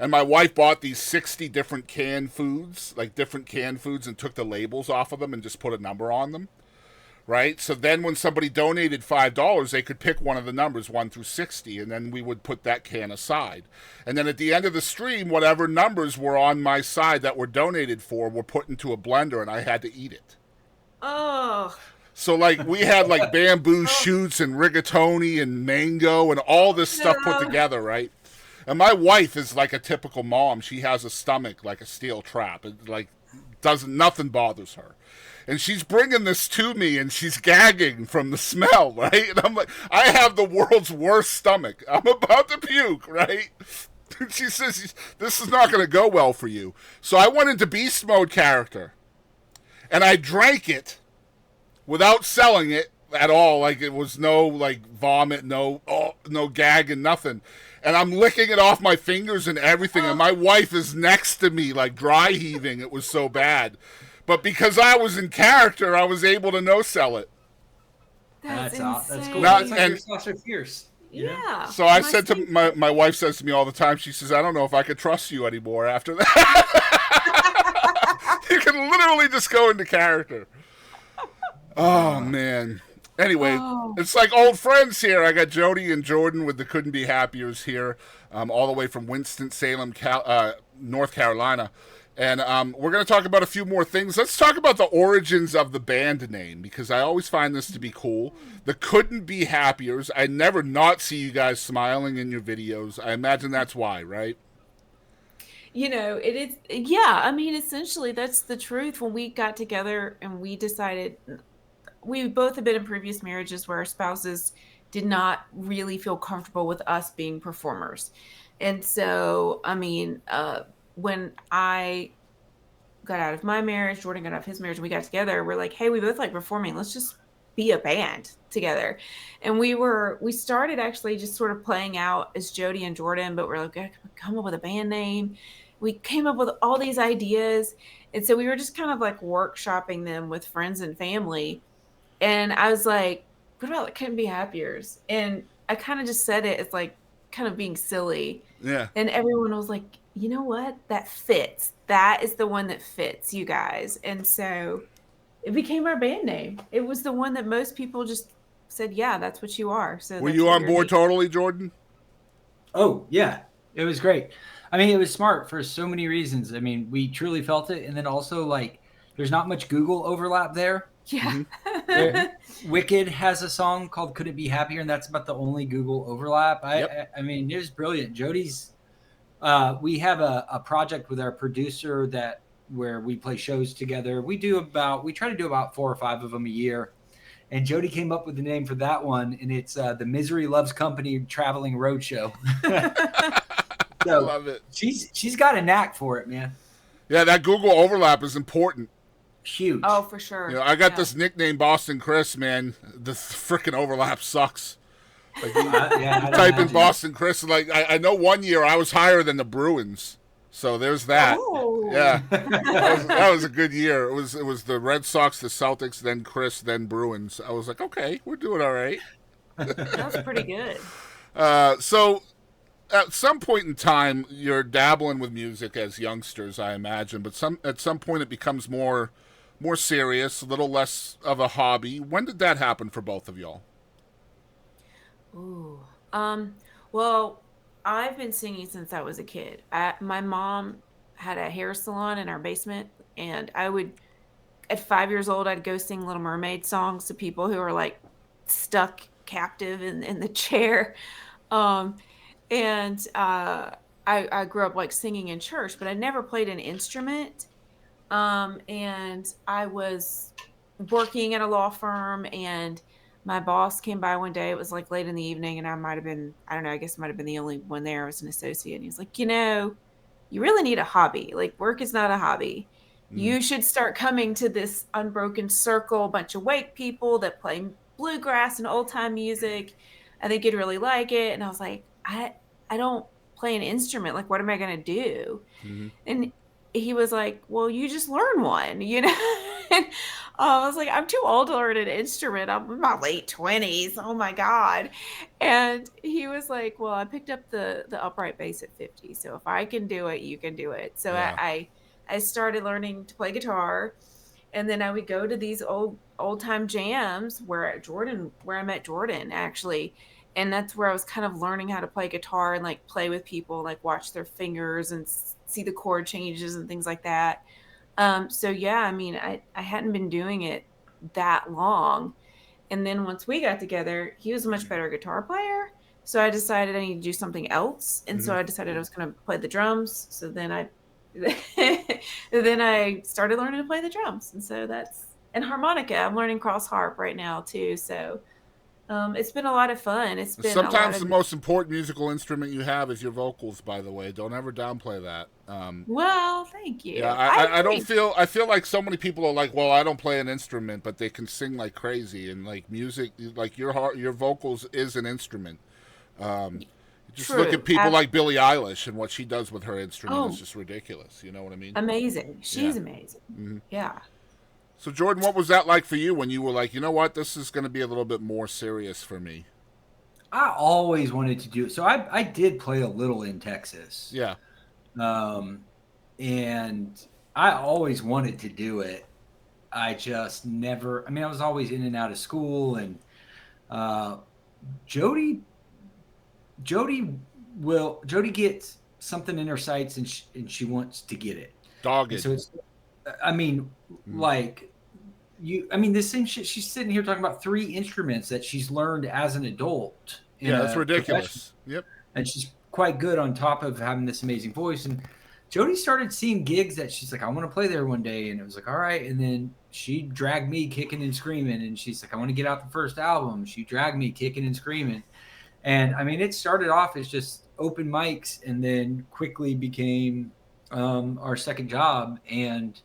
And my wife bought these 60 different canned foods, and took the labels off of them and just put a number on them. Right? So then when somebody donated $5, they could pick one of the numbers, 1 through 60, and then we would put that can aside. And then at the end of the stream, whatever numbers were on my side that were donated for were put into a blender, and I had to eat it. Oh. So, like, we had, like, bamboo shoots and rigatoni and mango and all this stuff put together, right? And my wife is like a typical mom. She has a stomach like a steel trap. It, like, nothing bothers her. And she's bringing this to me, and she's gagging from the smell, right? And I'm like, I have the world's worst stomach. I'm about to puke, right? She says, this is not going to go well for you. So I went into beast mode character, and I drank it without selling it at all. Like, it was no, like, vomit, no gag and nothing. And I'm licking it off my fingers and everything, and my wife is next to me, like, dry heaving. It was so bad. But because I was in character, I was able to no-sell it. That's cool. And Sasha Fierce. Yeah. So I said to my wife says to me all the time, she says, I don't know if I could trust you anymore after that. You can literally just go into character. Oh, man. Anyway, It's like old friends here. I got Jodi and Jordan with the Couldn't Be Happiers here, all the way from Winston-Salem, North Carolina. And we're going to talk about a few more things. Let's talk about the origins of the band name, because I always find this to be cool. The Couldn't Be Happiers. I never not see you guys smiling in your videos. I imagine that's why, right? You know, it is. Yeah, I mean, essentially, that's the truth. When we got together and we decided, we both have been in previous marriages where our spouses did not really feel comfortable with us being performers. And so, I mean, when I got out of my marriage, Jordan got out of his marriage, and we got together, we're like, hey, we both like performing. Let's just be a band together. And we started actually just sort of playing out as Jodi and Jordan, but we're like, okay, come up with a band name. We came up with all these ideas. And so we were just kind of like workshopping them with friends and family. And I was like, what about it Couldn't Be Happiers? And I kind of just said it as like kind of being silly. Yeah. And everyone was like, you know what? That fits. That is the one that fits, you guys. And so it became our band name. It was the one that most people just said, yeah, that's what you are. So were you on board totally, Jordan? Oh, yeah. It was great. I mean, it was smart for so many reasons. I mean, we truly felt it. And then also, like, there's not much Google overlap there. Yeah. Wicked has a song called Could It Be Happier? And that's about the only Google overlap. I mean, it was brilliant. Jodi's, we have a project with our producer where we play shows together. We try to do about 4 or 5 of them a year. And Jodi came up with the name for that one, and it's the Misery Loves Company Traveling Roadshow. I love it. She's got a knack for it, man. Yeah, that Google overlap is important. Huge. Oh, for sure. You know, I got this nickname, Boston Chris, man. The freaking overlap sucks. Like, type in Boston Chris. Like, I know one year I was higher than the Bruins. So there's that. Oh. Yeah, that was a good year. It was the Red Sox, the Celtics, then Chris, then Bruins. I was like, okay, we're doing all right. That was pretty good. So at some point in time, you're dabbling with music as youngsters, I imagine, but at some point it becomes more serious, a little less of a hobby. When did that happen for both of y'all? Ooh. Well, I've been singing since I was a kid. My mom had a hair salon in our basement, and at 5 years old, I'd go sing Little Mermaid songs to people who were like stuck captive in the chair. And I grew up like singing in church, but I never played an instrument. And I was working at a law firm, and my boss came by one day. It was like late in the evening, and I might have been, I don't know, I guess I might have been the only one there. I was an associate. And he was like, you really need a hobby. Like, work is not a hobby. You should start coming to this unbroken circle, a bunch of white people that play bluegrass and old time music. I think you'd really like it. And I was like, I don't play an instrument. Like, what am I going to do? Mm-hmm. And he was like, well, you just learn one, And I was like, I'm too old to learn an instrument. I'm in my late 20s. Oh my God. And he was like, well, I picked up the upright bass at 50. So if I can do it, you can do it. So yeah. I started learning to play guitar, and then I would go to these old time jams where I met Jordan actually. And that's where I was kind of learning how to play guitar and like play with people, like watch their fingers and see the chord changes and things like that. So yeah, I mean, I hadn't been doing it that long. And then once we got together, he was a much better guitar player. So I decided I need to do something else. And so I decided I was going to play the drums. So then I started learning to play the drums. And so and harmonica. I'm learning cross harp right now too. So it's been a lot of fun. It's been sometimes the most important musical instrument you have is your vocals, by the way. Don't ever downplay that. Well, thank you. Yeah, I feel like so many people are like, well, I don't play an instrument, but they can sing like crazy, and like music, like your vocals is an instrument. Just True. Look at people like Billie Eilish, and what she does with her instrument is just ridiculous. You know what I mean? Amazing. She's amazing. Mm-hmm. Yeah. So, Jordan, what was that like for you when you were like, you know what, this is going to be a little bit more serious for me? I always wanted to do it. So I did play a little in Texas. Yeah. And I always wanted to do it. I just never, I was always in and out of school, and Jodi gets something in her sights, and she wants to get it. Dogged. So it's, like this same shit. She's sitting here talking about 3 instruments that she's learned as an adult. Yeah, that's ridiculous. Yep. And she's quite good on top of having this amazing voice. And Jodi started seeing gigs that she's like, I want to play there one day. And it was like, all right. And then she dragged me kicking and screaming. And she's like, I want to get out the first album. She dragged me kicking and screaming. And it started off as just open mics, and then quickly became our second job. And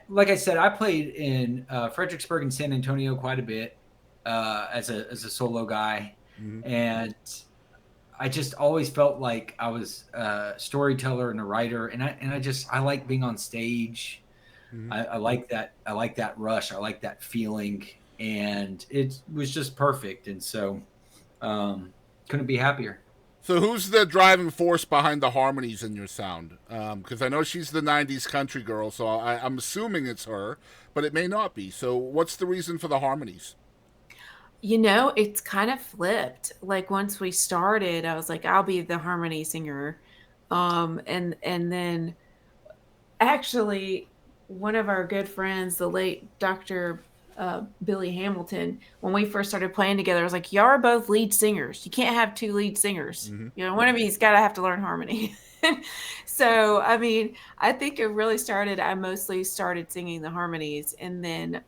like I said, I played in Fredericksburg and San Antonio quite a bit as a solo guy. Mm-hmm. And I just always felt like I was a storyteller and a writer. And I like being on stage. Mm-hmm. I like that. I like that rush. I like that feeling. And it was just perfect. And so couldn't be happier. So who's the driving force behind the harmonies in your sound? Because I know she's the 90s country girl, so I'm assuming it's her, but it may not be. So what's the reason for the harmonies? It's kind of flipped. Like, once we started, I was like, I'll be the harmony singer. And then actually one of our good friends, the late Dr. Billy Hamilton, when we first started playing together, I was like, y'all are both lead singers. You can't have 2 lead singers. Mm-hmm. One of you's got to have to learn harmony. So, I think it really started, I mostly started singing the harmonies. And then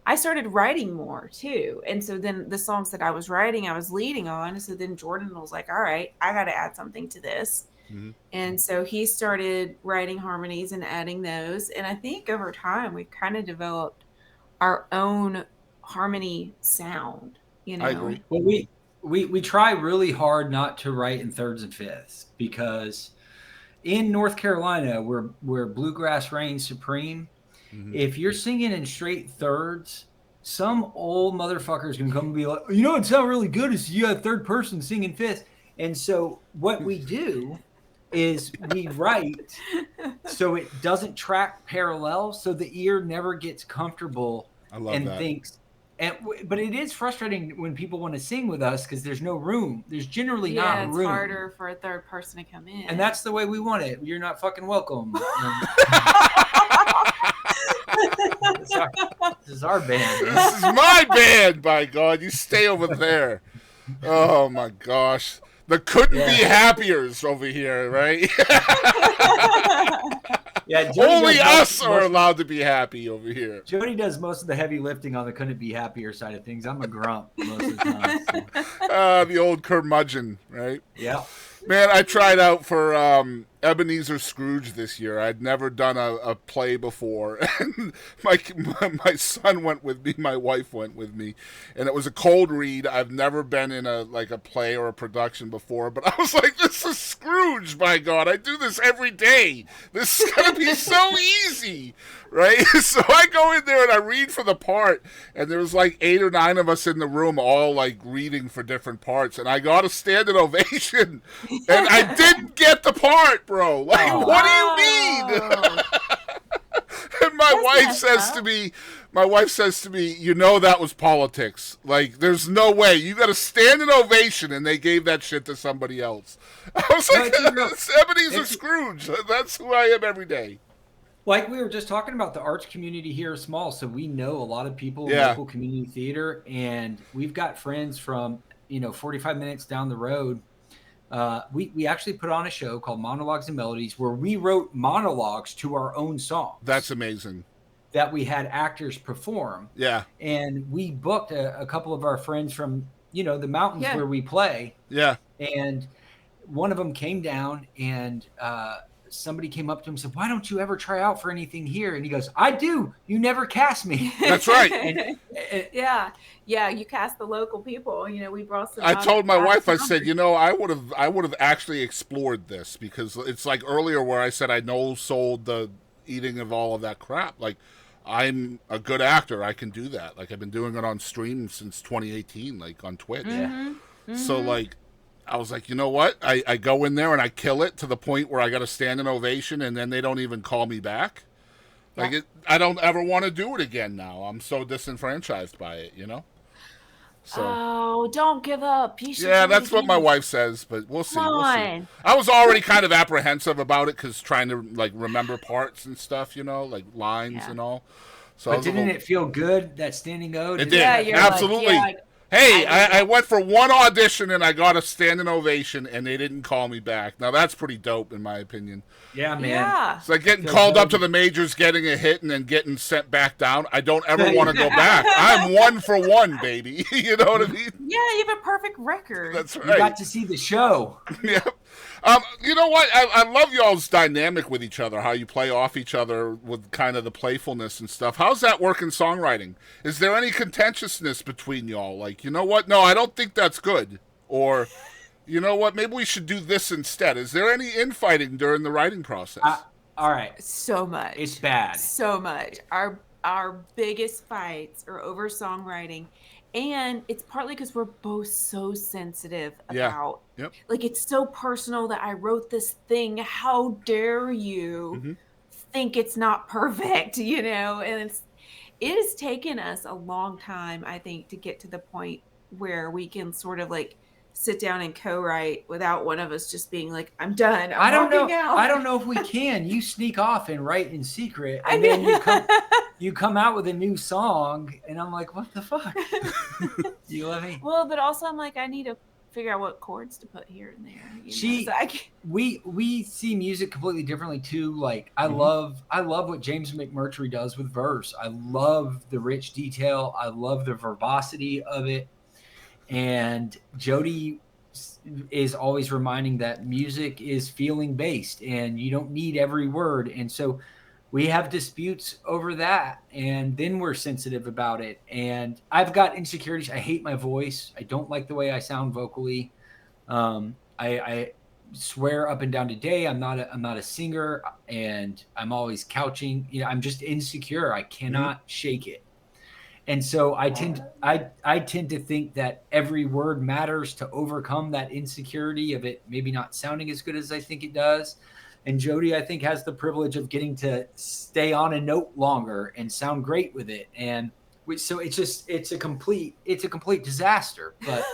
I started writing more too. And so then the songs that I was writing, I was leading on. So then Jordan was like, all right, I got to add something to this. Mm-hmm. And so he started writing harmonies and adding those. And I think over time, we've kind of developed our own harmony sound, you know? I agree. Well, we try really hard not to write in thirds and fifths, because in North Carolina, where bluegrass reigns supreme, if you're singing in straight thirds, some old motherfuckers can come and be like, you know, it's not really good is you have third person singing fifth. And so what we do is we write so it doesn't track parallel, so the ear never gets comfortable and that. thinks. But it is frustrating when people want to sing with us because there's no room. There's generally not room. It's harder for a third person to come in. And that's the way we want it. You're not fucking welcome. This is our band. This is my band, by God. You stay over there. Oh, my gosh. The couldn't be happiers over here, right? Yeah, only us are allowed to be happy over here. Jodi does most of the heavy lifting on the couldn't be happier side of things. I'm a grump most of the time. So. The old curmudgeon, right? Yeah. Man, I tried out for Ebenezer Scrooge this year. I'd never done a play before. And my son went with me, my wife went with me, and it was a cold read. I've never been in a play or a production before, but I was like, this is Scrooge, my God. I do this every day. This is going to be so easy, right? So I go in there and I read for the part, and there was like 8 or 9 of us in the room all like reading for different parts, and I got a standing ovation. And I didn't get the part, bro. Like, what do you mean? And my wife says to me, you know that was politics. Like, there's no way. You got to stand an ovation, and they gave that shit to somebody else. I was like, it's Ebenezer Scrooge. That's who I am every day. Like we were just talking about, the arts community here is small, so we know a lot of people in local community theater, and we've got friends from, 45 minutes down the road. We actually put on a show called Monologues and Melodies where we wrote monologues to our own songs. That's amazing. That we had actors perform. Yeah. And we booked a couple of our friends from, the mountains where we play. Yeah. And one of them came down, and somebody came up to him and said, why don't you ever try out for anything here? And he goes, I do. You never cast me. That's right. Yeah, you cast the local people. We brought some. I told my wife, I said, I would have actually explored this, because it's like earlier where I said I sold the eating of all of that crap. Like, I'm a good actor. I can do that. Like, I've been doing it on stream since 2018, like on Twitch. Mm-hmm. So like, I was like, you know what? I go in there and I kill it to the point where I got to stand an ovation, and then they don't even call me back. Like, I don't ever want to do it again now. I'm so disenfranchised by it, So, oh, don't give up. That's what my wife says, but we'll see. I was already kind of apprehensive about it, because trying to remember parts and stuff, like lines and all. So, but didn't it feel good, that standing O? It did, absolutely. Hey, I went for one audition and I got a standing ovation, and they didn't call me back. Now that's pretty dope, in my opinion. Yeah, man. Yeah. It's like getting called up to the majors, getting a hit, and then getting sent back down. I don't ever want to go back. I'm 1 for 1, baby. You know what I mean? Yeah, you have a perfect record. That's right. You got to see the show. Yeah. You know what? I love y'all's dynamic with each other, how you play off each other with kind of the playfulness and stuff. How's that work in songwriting? Is there any contentiousness between y'all? Like, you know what? No, I don't think that's good. Or, you know what? Maybe we should do this instead. Is there any infighting during the writing process? All right. So much. It's bad. So much. Our biggest fights are over songwriting. And it's partly because we're both so sensitive about, like, it's so personal that I wrote this thing. How dare you think it's not perfect, And it has taken us a long time, I think, to get to the point where we can sort of like sit down and co-write without one of us just being like, I'm done. I don't know if we can. You sneak off and write in secret, and then you come out with a new song, and I'm like, what the fuck? You let me? Well, but also I'm like, I need a figure out what chords to put here and there. We see music completely differently too. Like I love what James McMurtry does with verse. I love the rich detail. I love the verbosity of it. And Jodi is always reminding that music is feeling based and you don't need every word. And so we have disputes over that, and then we're sensitive about it. And I've got insecurities. I hate my voice. I don't like the way I sound vocally. I swear up and down today I'm not a singer, and I'm always couching. I'm just insecure. I cannot shake it. And so I tend to think that every word matters to overcome that insecurity of it maybe not sounding as good as I think it does. And Jodi, I think, has the privilege of getting to stay on a note longer and sound great with it. And so it's a complete disaster. But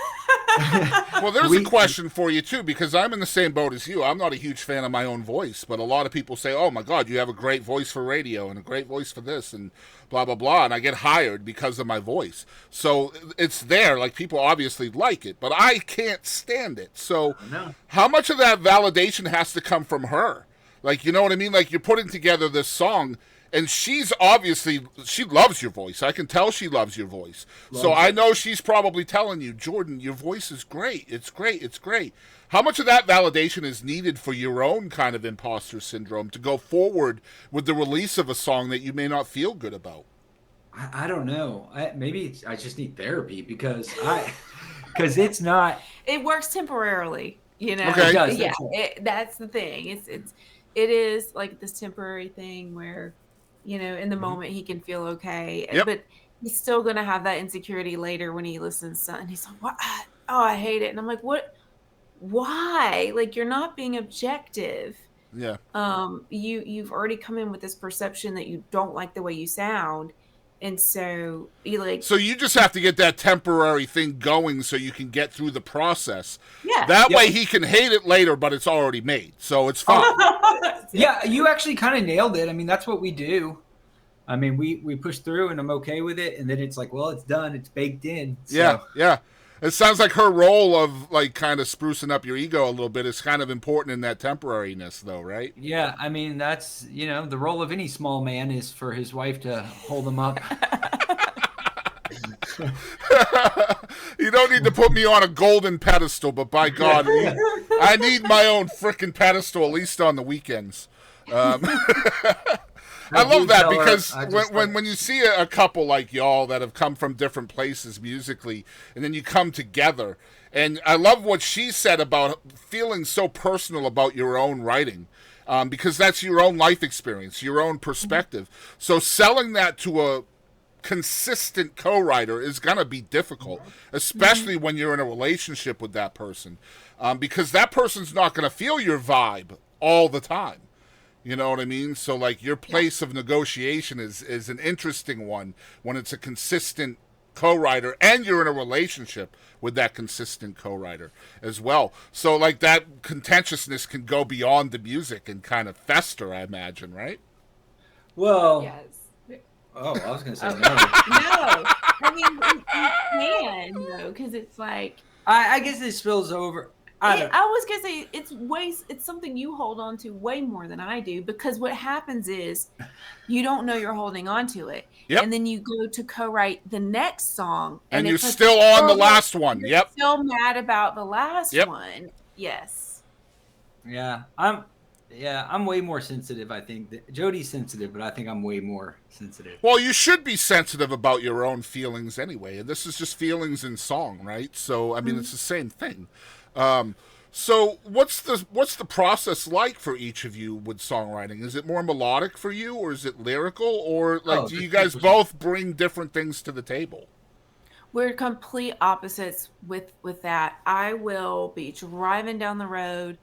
well, there's a question for you too, because I'm in the same boat as you. I'm not a huge fan of my own voice, but a lot of people say, "Oh my God, you have a great voice for radio and a great voice for this and blah blah blah," and I get hired because of my voice. So it's there. Like, people obviously like it, but I can't stand it. So how much of that validation has to come from her? Like, you know what I mean? Like, you're putting together this song, and she loves your voice. I can tell she loves your voice. So I know she's probably telling you, "Jordan, your voice is great. It's great. It's great." How much of that validation is needed for your own kind of imposter syndrome to go forward with the release of a song that you may not feel good about? I don't know. Maybe I just need therapy because it's not. It works temporarily, you know. Okay. It does. Yeah, that's the thing. It is like this temporary thing where, you know, in the moment he can feel okay, but he's still gonna have that insecurity later when he listens to, and he's like, "What? Oh, I hate it." And I'm like, "What? Why? Like, you're not being objective." Yeah. You've already come in with this perception that you don't like the way you sound, and so you just have to get that temporary thing going so you can get through the process. Yeah. That way he can hate it later, but it's already made, so it's fine. Yeah, you actually kind of nailed it. I mean, that's what we do. I mean, we push through, and I'm okay with it, and then it's like, well, it's done, it's baked in. So. Yeah. It sounds like her role of, like, kind of sprucing up your ego a little bit is kind of important in that temporariness, though, right? Yeah, I mean, that's, the role of any small man is for his wife to hold him up. You don't need to put me on a golden pedestal, but by God, I need my own frickin' pedestal, at least on the weekends. I love that, because when you see a couple like y'all that have come from different places musically, and then you come together, and I love what she said about feeling so personal about your own writing, because that's your own life experience, your own perspective. So selling that to a consistent co-writer is going to be difficult, especially when you're in a relationship with that person, because that person's not going to feel your vibe all the time. You know what I mean? So, like, your place of negotiation is an interesting one when it's a consistent co-writer and you're in a relationship with that consistent co-writer as well. So, like, that contentiousness can go beyond the music and kind of fester, I imagine, right? Well, yes. Oh, I was going to say no. No. I mean, you can, though, because it's like... I guess it spills over... I was gonna say it's something you hold on to way more than I do, because what happens is you don't know you're holding on to it, and then you go to co-write the next song, and you're still on the last one. You're still mad about the last one. Yes. Yeah, I'm way more sensitive. I think Jodi's sensitive, but I think I'm way more sensitive. Well, you should be sensitive about your own feelings anyway, and this is just feelings in song, right? So I mean, it's the same thing. So what's the process like for each of you with songwriting? Is it more melodic for you, or is it lyrical, or do you guys both bring different things to the table? We're complete opposites with that. I will be driving down the road,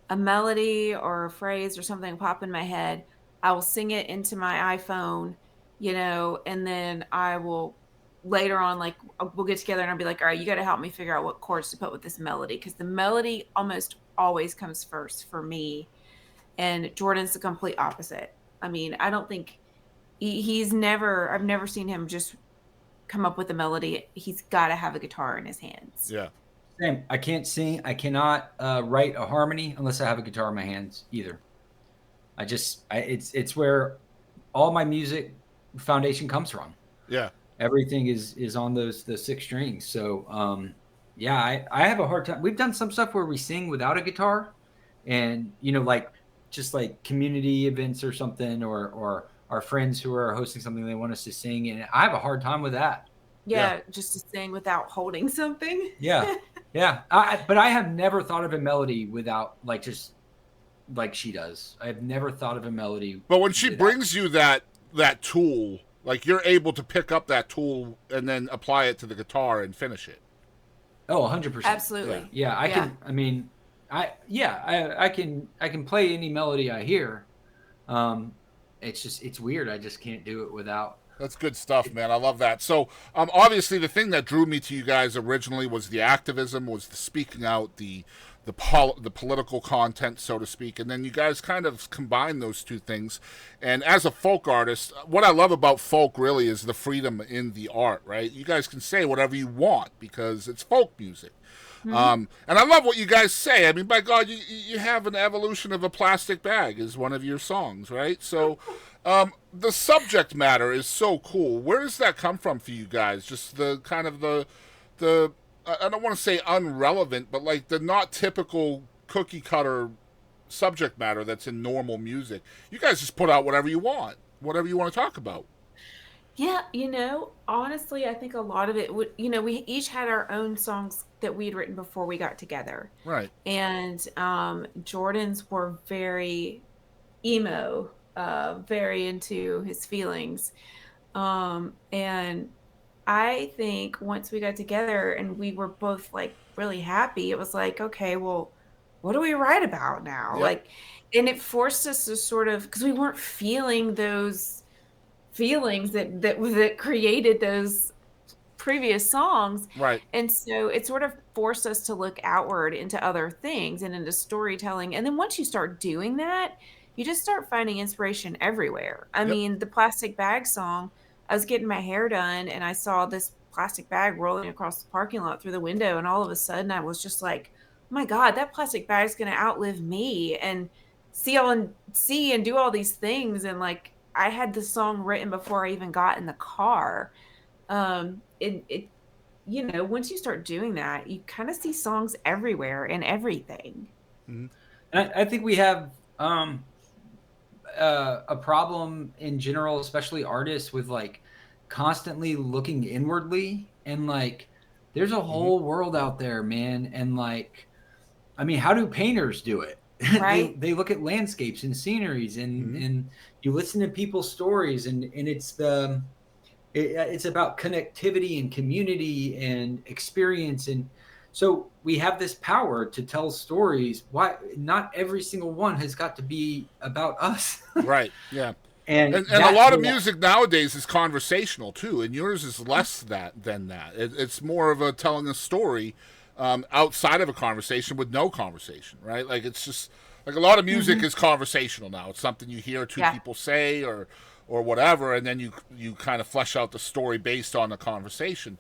a melody or a phrase or something pop in my head. I will sing it into my iPhone, and then I will later on, like, we'll get together and I'll be like, all right, you got to help me figure out what chords to put with this melody, because the melody almost always comes first for me, and Jordan's the complete opposite. I mean, I don't think I've never seen him just come up with a melody. He's got to have a guitar in his hands. Yeah. Same. I can't sing. I cannot write a harmony unless I have a guitar in my hands either. It's where all my music foundation comes from. Yeah. Everything is on the 6 strings. So yeah, I have a hard time. We've done some stuff where we sing without a guitar, and like just like community events or something, or our friends who are hosting something, they want us to sing, and I have a hard time with that. Yeah, just to sing without holding something. Yeah. Yeah. But I have never thought of a melody without just like she does. I've never thought of a melody. But when she brings you that tool, like you're able to pick up that tool and then apply it to the guitar and finish it. Oh, 100%. Absolutely. Yeah, I can. I mean, I can play any melody I hear. It's weird. I just can't do it without. That's good stuff, man. I love that. So, obviously, the thing that drew me to you guys originally was the activism, was the speaking out, the political content, so to speak, and then you guys kind of combine those two things. And as a folk artist, what I love about folk really is the freedom in the art, right? You guys can say whatever you want because it's folk music. And I love what you guys say. I mean, by God, you have an evolution of a plastic bag is one of your songs, right? So the subject matter is so cool. Where does that come from for you guys? Just the kind of the I don't want to say unrelevant, but like the not typical cookie cutter subject matter that's in normal music. You guys just put out whatever you want to talk about. Yeah, honestly, I think a lot of it would, we each had our own songs that we'd written before we got together. Right. And Jordan's were very emo, very into his feelings. And I think once we got together and we were both like really happy, it was like, okay, well, what do we write about now? Yep. And it forced us to sort of, because we weren't feeling those feelings that created those previous songs. Right. And so it sort of forced us to look outward into other things and into storytelling. And then once you start doing that, you just start finding inspiration everywhere. I mean, the plastic bag song, I was getting my hair done and I saw this plastic bag rolling across the parking lot through the window. And all of a sudden I was just like, oh my God, that plastic bag is going to outlive me and see and do all these things. And like, I had the song written before I even got in the car. Once you start doing that, you kind of see songs everywhere and everything. Mm-hmm. And I think we have a problem in general, especially artists, with like constantly looking inwardly, and like there's a whole world out there, man. And like, I mean, how do painters do it? Right. they look at landscapes and sceneries, and you listen to people's stories, and it's about connectivity and community and experience. And so we have this power to tell stories. Why not every single one has got to be about us? Right. Yeah. And a lot of music nowadays is conversational too, and yours is less than that. It's more of a telling a story outside of a conversation with no conversation, right? Like it's just like a lot of music is conversational now. It's something you hear two people say or whatever, and then you kind of flesh out the story based on the conversation.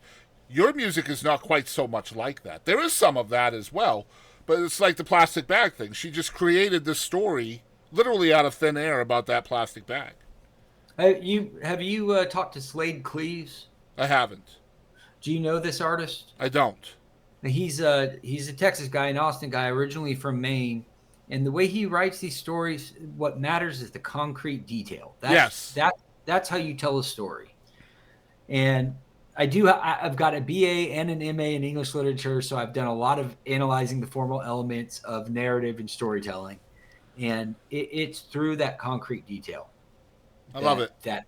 Your music is not quite so much like that. There is some of that as well, but it's like the plastic bag thing. She just created this story literally out of thin air about that plastic bag. Have you talked to Slade Cleaves? I haven't. Do you know this artist? I don't. He's a Texas guy, an Austin guy, originally from Maine, and the way he writes these stories, what matters is the concrete detail. That's how you tell a story. And I've got a BA and an MA in English literature, so I've done a lot of analyzing the formal elements of narrative and storytelling, and it's through that concrete detail. I love it. That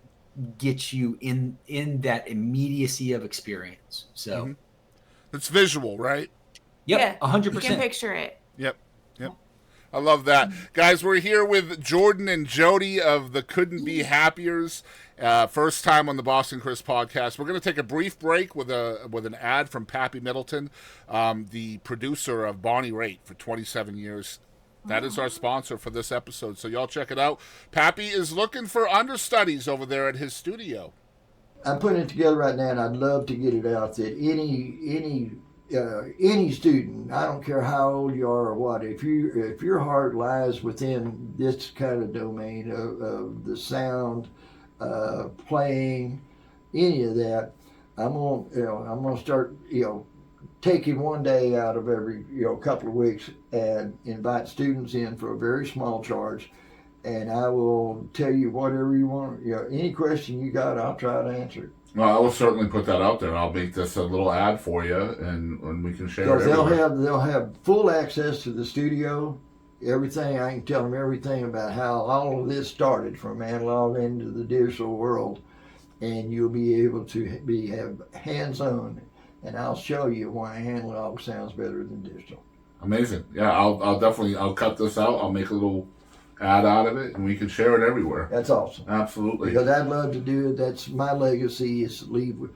gets you in that immediacy of experience. So. It's visual, right? Yep, 100%. You can picture it. Yep. I love that. Guys, we're here with Jordan and Jodi of the Couldn't Be Happiers. First time on the Boston Chris podcast. We're going to take a brief break with an ad from Pappy Middleton, the producer of Bonnie Raitt for 27 years. That is our sponsor for this episode, so y'all check it out. Pappy is looking for understudies over there at his studio. I'm putting it together right now, and I'd love to get it out that any any student, I don't care how old you are or what, if your heart lies within this kind of domain of the sound, playing, any of that, I'm gonna start taking one day out of every couple of weeks and invite students in for a very small charge, and I will tell you whatever you want. Any question you got, I'll try to answer it. Well, I will certainly put that out there. I'll make this a little ad for you, and we can share it. Because they'll have full access to the studio, everything. I can tell them everything about how all of this started from analog into the digital world, and you'll be able to have hands-on. And I'll show you why analog sounds better than digital. Amazing. Yeah, I'll definitely cut this out. I'll make a little ad out of it, and we can share it everywhere. That's awesome. Absolutely. Because I'd love to do it. That's my legacy, is to leave.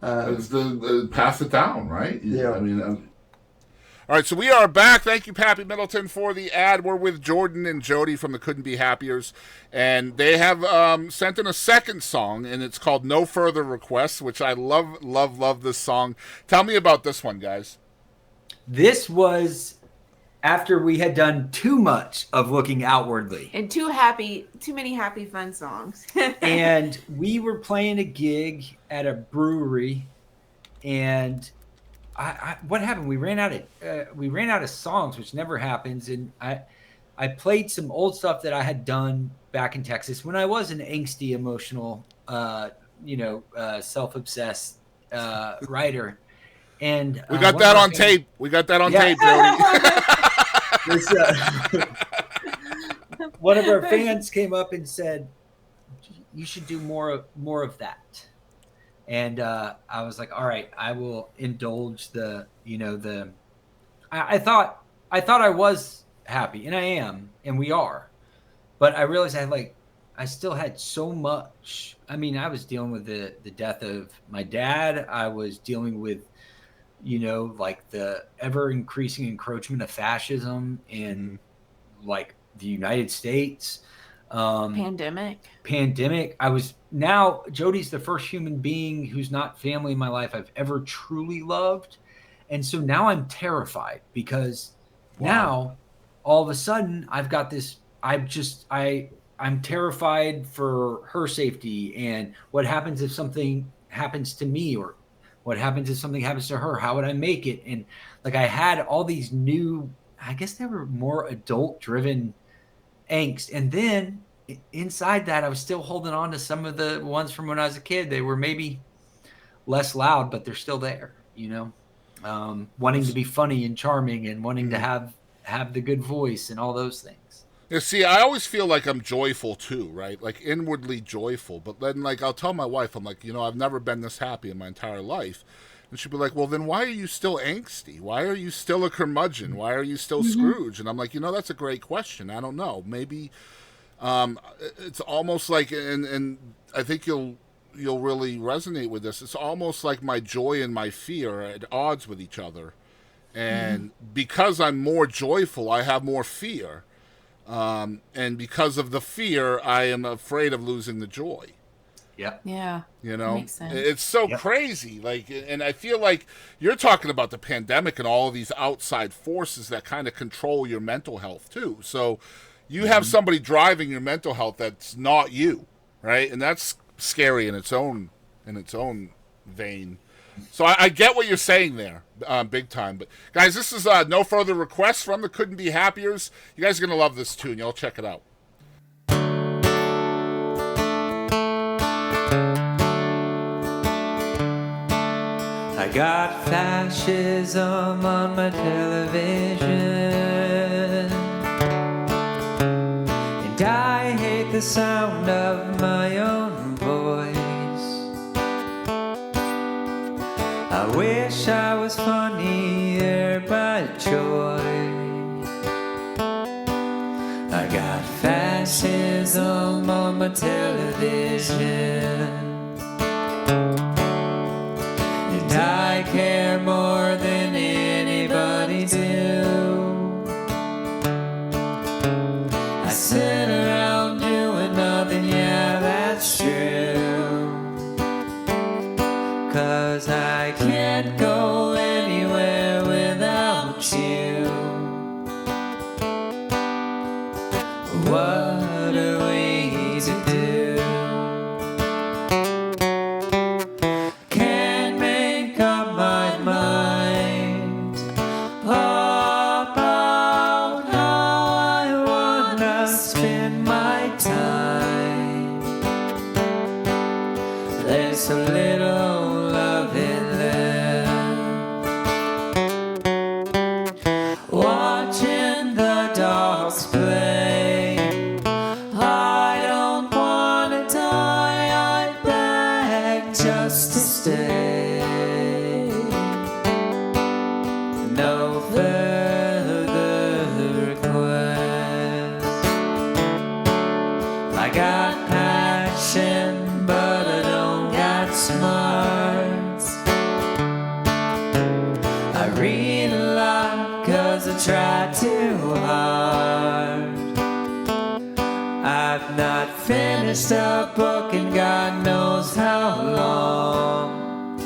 It's the pass it down, right? Yeah. I mean. All right, so we are back. Thank you, Pappy Middleton, for the ad. We're with Jordan and Jodi from the Couldn't Be Happiers, and they have sent in a second song, and it's called No Further Requests, which I love this song. Tell me about this one, guys. This was after we had done too much of looking outwardly. And too many happy fun songs. And we were playing a gig at a brewery, and what happened? We ran out of songs, which never happens. And I played some old stuff that I had done back in Texas when I was an angsty, emotional, self-obsessed writer. And we got that on tape. We got that on tape, Jodi. One of our fans came up and said, "You should do more of that." And I was like, "All right, I will indulge I thought I was happy, and I am, and we are, but I realized I still had so much. I mean, I was dealing with the death of my dad. I was dealing with the ever increasing encroachment of fascism in the United States. Pandemic. Jodi's the first human being who's not family in my life I've ever truly loved. And so now I'm terrified because now all of a sudden I've got this, I'm terrified for her safety and what happens if something happens to me, or what happens if something happens to her? How would I make it? And I had all these new, I guess they were more adult driven angst. And then inside that, I was still holding on to some of the ones from when I was a kid. They were maybe less loud, but they're still there, wanting to be funny and charming and wanting to have the good voice and all those things. Yeah, see, I always feel like I'm joyful too, right? Inwardly joyful. But then, I'll tell my wife, I'm like, I've never been this happy in my entire life. And she'd be like, well, then why are you still angsty? Why are you still a curmudgeon? Why are you still Scrooge? And I'm like, that's a great question. I don't know. Maybe it's almost like, and I think you'll really resonate with this. It's almost like my joy and my fear are at odds with each other. And because I'm more joyful, I have more fear. And because of the fear, I am afraid of losing the joy. Yeah. Yeah. Makes sense. It's so crazy. And I feel like you're talking about the pandemic and all of these outside forces that kind of control your mental health too. So you have somebody driving your mental health that's not you, right? And that's scary in its own vein. So I get what you're saying there, big time. But guys, this is No Further Requests from the Couldn't Be Happiers. You guys are gonna love this tune. Y'all check it out. I got fascism on my television, and I hate the sound of my own voice. I wish I was funnier by choice. I got fascism on my television, and I care more than anybody do. I sit around doing nothing, yeah, that's true. 'Cause I can't go anywhere dogs play. I don't wanna die, I beg just to stay. No further request. I got passion, but I don't got smarts. I read a lot 'cause I try too hard. I've not finished a book in God knows how long.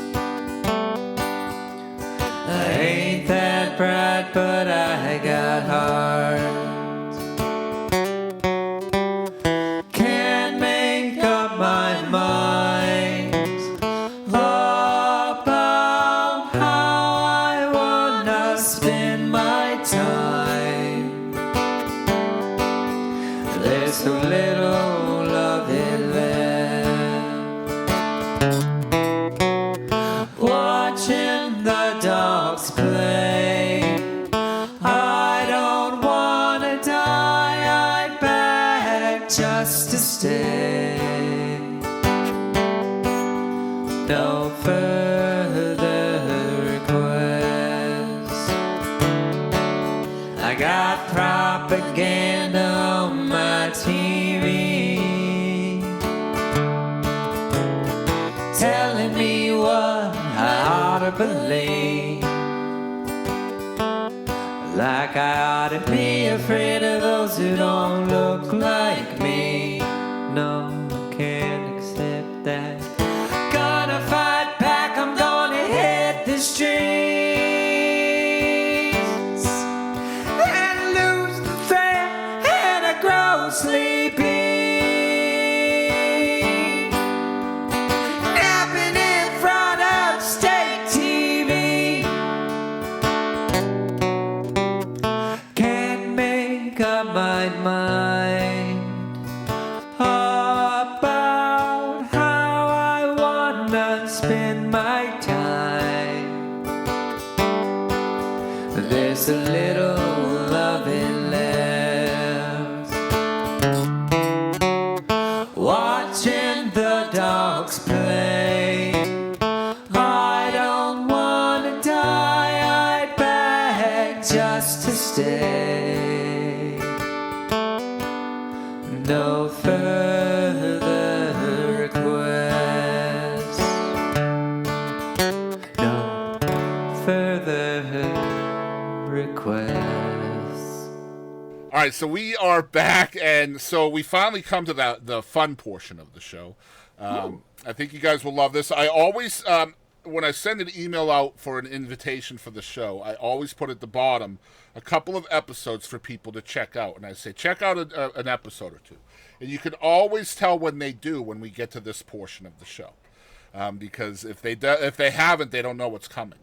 I ain't that bright, but I got heart. Can't make up my mind about how I wanna spend my time. There's so little love in left. Watching the dogs play. I don't wanna die, I beg just to stay. No further requests. I got propaganda on my TV telling me what I ought to believe. Like I ought to be afraid of those who don't look like me. No, I can't accept that. Gonna fight back, I'm gonna hit the streets and lose the thread, and I grow sleepy. Napping in front of state TV. Can't make up my mind about how I wanna spend my time. There's a little loving left. Watching the dogs play. I don't wanna die, I beg just to stay. No further requests. No further requests. All right, so we are back, and so we finally come to the fun portion of the show. I think you guys will love this. I always, when I send an email out for an invitation for the show, I always put at the bottom a couple of episodes for people to check out, and I say check out an episode or two, and you can always tell when they do when we get to this portion of the show, because if they haven't, they don't know what's coming.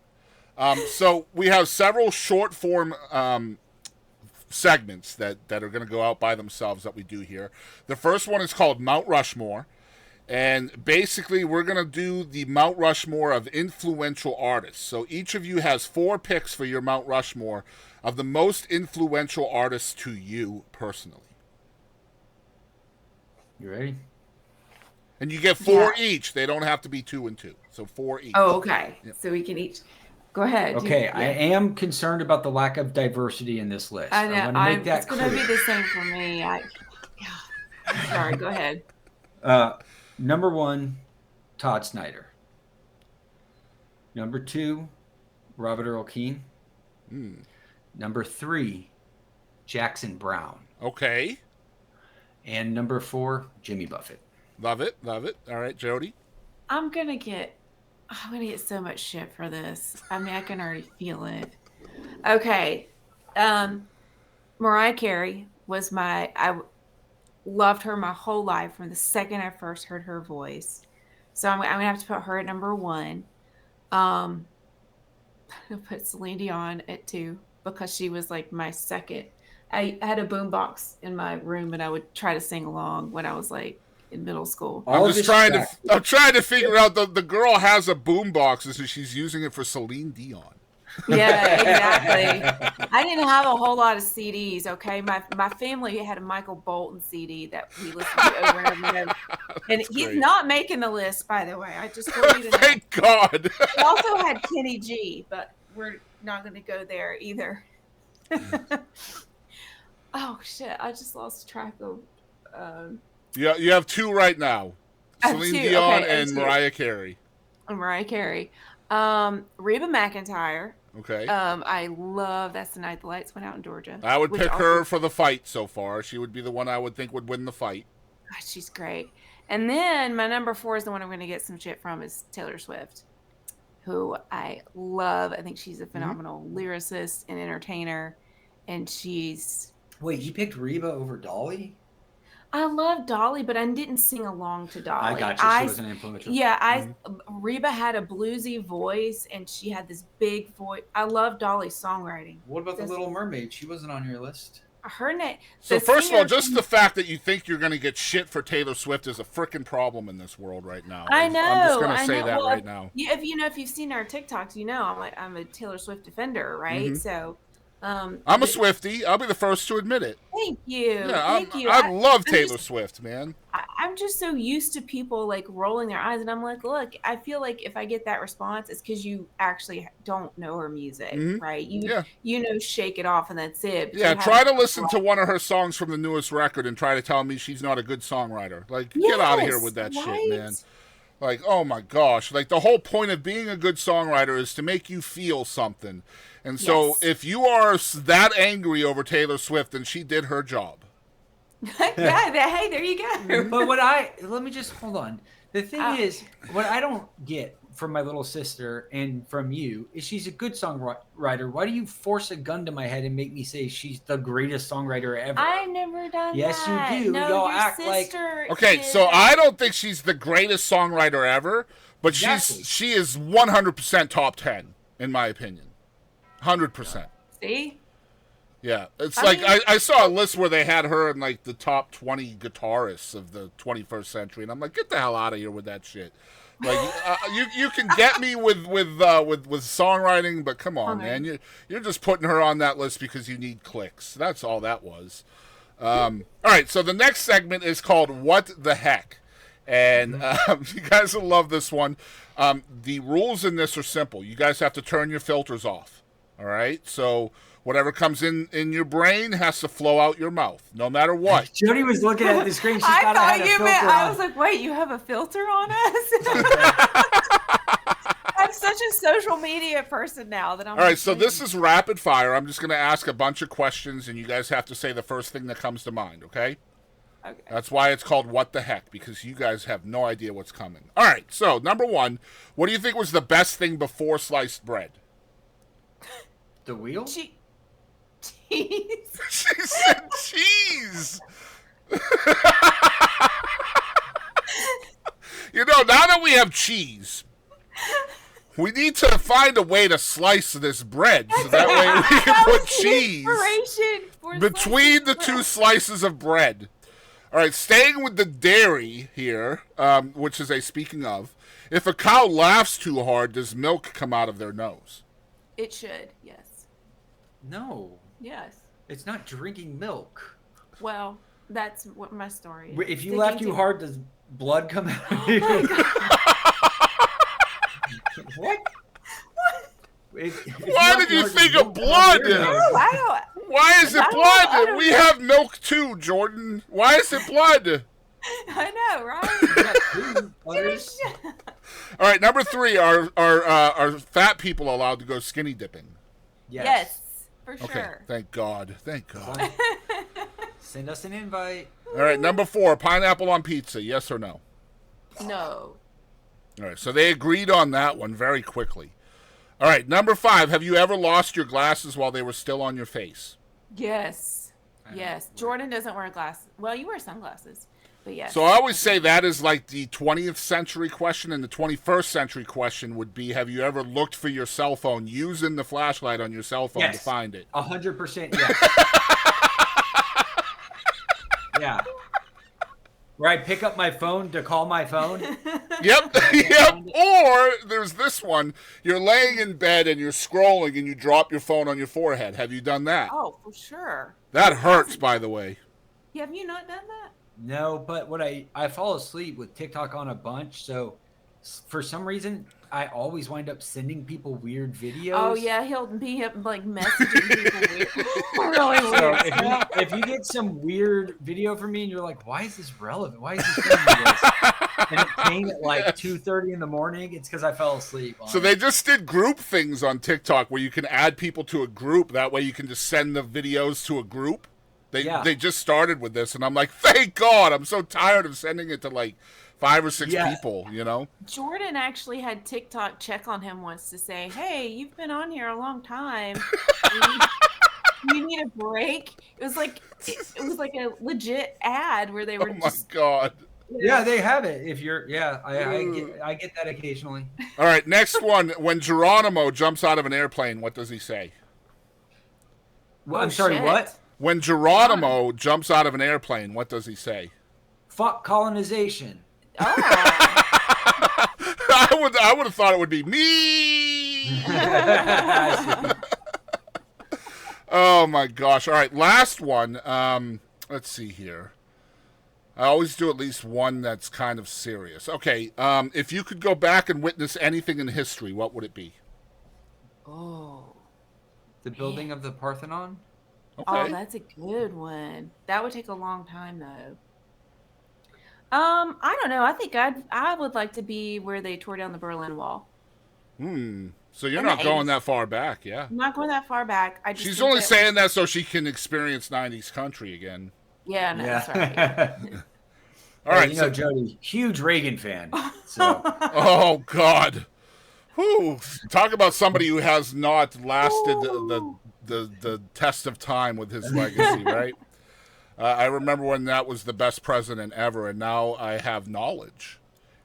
So we have several short form segments that are going to go out by themselves that we do here. The first one is called Mount Rushmore, and basically we're going to do the Mount Rushmore of influential artists. So each of you has 4 picks for your Mount Rushmore of the most influential artists to you personally. You ready? And you get 4 each. They don't have to be 2 and 2. So 4 each. Oh, okay. Yep. So we can each go ahead. Okay, I am concerned about the lack of diversity in this list. I know. want to make that It's going to clear. be the same for me. I'm sorry. Go ahead. Number 1, Todd Snyder. Number 2, Robert Earl Keen. Number 3, Jackson Brown. Okay. And number 4, Jimmy Buffett. Love it. Love it. All right, Jody. I'm gonna get so much shit for this. I mean, I can already feel it. Okay. Mariah Carey was I loved her my whole life from the second I first heard her voice. So I'm gonna have to put her at number 1. I'll put Celine Dion at 2 because she was like my second. I had a boombox in my room and I would try to sing along when I was like in middle school. I'm trying to figure out the girl has a boombox, and so she's using it for Celine Dion. Yeah, exactly. I didn't have a whole lot of CDs. Okay, my family had a Michael Bolton CD that we listened to over and over and over. And he's great. not making the list, by the way. I just want you to know. Thank God. We also had Kenny G, but we're not going to go there either. Oh shit! I just lost track of. Yeah, you have 2 right now. I have Celine 2, Dion okay, and 2. Mariah Carey. Mariah Carey, Reba McEntire. Okay. I love That's the Night the Lights Went Out in Georgia. I would which pick also- her for the fight so far. She would be the one I would think would win the fight. God, she's great. And then my number 4 is the one I'm going to get some shit from is Taylor Swift, who I love. I think she's a phenomenal lyricist and entertainer, and she's. Wait, you picked Reba over Dolly? I love Dolly, but I didn't sing along to Dolly. I got you. She wasn't influential. Yeah, Reba had a bluesy voice, and she had this big voice. I love Dolly's songwriting. What about the Little Mermaid? She wasn't on your list. Her name. So first of all, just the fact that you think you're going to get shit for Taylor Swift is a freaking problem in this world right now. I know. I'm just going to say know. that well, right now. Yeah, if you've seen our TikToks, you know I'm a Taylor Swift defender, right? So. I'm a Swiftie. I'll be the first to admit it. Thank you. Yeah, Thank you. I love Taylor Swift, man. I'm just so used to people like rolling their eyes, and I'm like, look, I feel like if I get that response, it's because you actually don't know her music, right? You know, Shake It Off, and that's it. But Yeah, try to listen to one of her songs from the newest record and try to tell me she's not a good songwriter. Like, get out of here with that shit, man. Like, oh my gosh. Like, the whole point of being a good songwriter is to make you feel something. And so if you are that angry over Taylor Swift, then she did her job. Yeah, hey, there you go. But let me just hold on. The thing is, what I don't get from my little sister and from you is she's a good songwriter. Why do you force a gun to my head and make me say she's the greatest songwriter ever? I've never done yes, that. Yes, you do. No, Y'all your act sister Okay, so I don't think she's the greatest songwriter ever, but she is 100% top 10, in my opinion. 100%. See? Yeah, it's I saw a list where they had her in like the top 20 guitarists of the 21st century, and I'm like, get the hell out of here with that shit. Like, you can get me with songwriting, but come on, man, you're just putting her on that list because you need clicks. That's all that was. All right, so the next segment is called "What the Heck," and you guys will love this one. The rules in this are simple. You guys have to turn your filters off. All right, so whatever comes in your brain has to flow out your mouth, no matter what. Jodi was looking at the screen. She I thought I had a filter on. I was like, wait, you have a filter on us? I'm such a social media person now that I'm. All right, so this is rapid fire. I'm just going to ask a bunch of questions, and you guys have to say the first thing that comes to mind, okay? Okay. That's why it's called What the Heck, because you guys have no idea what's coming. All right, so number 1, what do you think was the best thing before sliced bread? The wheel? Cheese. She said cheese. You know, now that we have cheese, we need to find a way to slice this bread so that way we can put cheese between the 2 slices of bread. All right, staying with the dairy here, which is a speaking of, if a cow laughs too hard, does milk come out of their nose? It should, yes. No. Yes. It's not drinking milk. Well, that's what my story is. If you laugh too hard, does blood come out of you? What? Why did you think of blood? I don't. Why is it blood? We have milk too, Jordan. Why is it blood? I know, right? All right, number 3, are fat people allowed to go skinny dipping? Yes, for Okay, sure. thank God. Thank God. Send us an invite. All right, number 4, pineapple on pizza, yes or no? No. All right, so they agreed on that one very quickly. All right, number 5, have you ever lost your glasses while they were still on your face? Yes. Yes. Jordan doesn't wear glasses. Well, you wear sunglasses, but yes. So I always say that is like the 20th century question, and the 21st century question would be, have you ever looked for your cell phone using the flashlight on your cell phone to find it? 100% yes. Yeah. Where I pick up my phone to call my phone. Yep, yep. Or there's this one. You're laying in bed and you're scrolling and you drop your phone on your forehead. Have you done that? Oh, for sure. That hurts, by the way. Have you not done that? No, but what I fall asleep with TikTok on a bunch, so for some reason I always wind up sending people weird videos. Oh yeah, he'll be like messaging people weird. Really So weird. if you get some weird video from me and you're like, why is this relevant? Why is he sending me this? And it came at like 2:30 in the morning. It's because I fell asleep. So they just did group things on TikTok where you can add people to a group. That way you can just send the videos to a group. They just started with this, and I'm like, thank God. I'm so tired of sending it to like 5 or 6 people, you know? Jordan actually had TikTok check on him once to say, hey, you've been on here a long time. You need a break. It was like a legit ad where they were Oh my God. Yeah, they have it. If you're, I get that occasionally. All right, next one. When Geronimo jumps out of an airplane, what does he say? Well, I'm sorry, what? When Geronimo jumps out of an airplane, what does he say? Fuck colonization. Oh. I would have thought it would be me. Oh my gosh! All right, last one. Let's see here. I always do at least one that's kind of serious. Okay, if you could go back and witness anything in history, what would it be? Oh. The building of the Parthenon? Okay. Oh, that's a good one. That would take a long time though. I don't know. I think I would like to be where they tore down the Berlin Wall. So you're In not the going 80s. that far back, yeah? I'm not going that far back. I just She's think only saying that so she can experience 90s country again. Yeah, no, that's right. All right, you know, Jodi, huge Reagan fan. So oh God. Whew. Talk about somebody who has not lasted the test of time with his legacy, right? I remember when that was the best president ever, and now I have knowledge.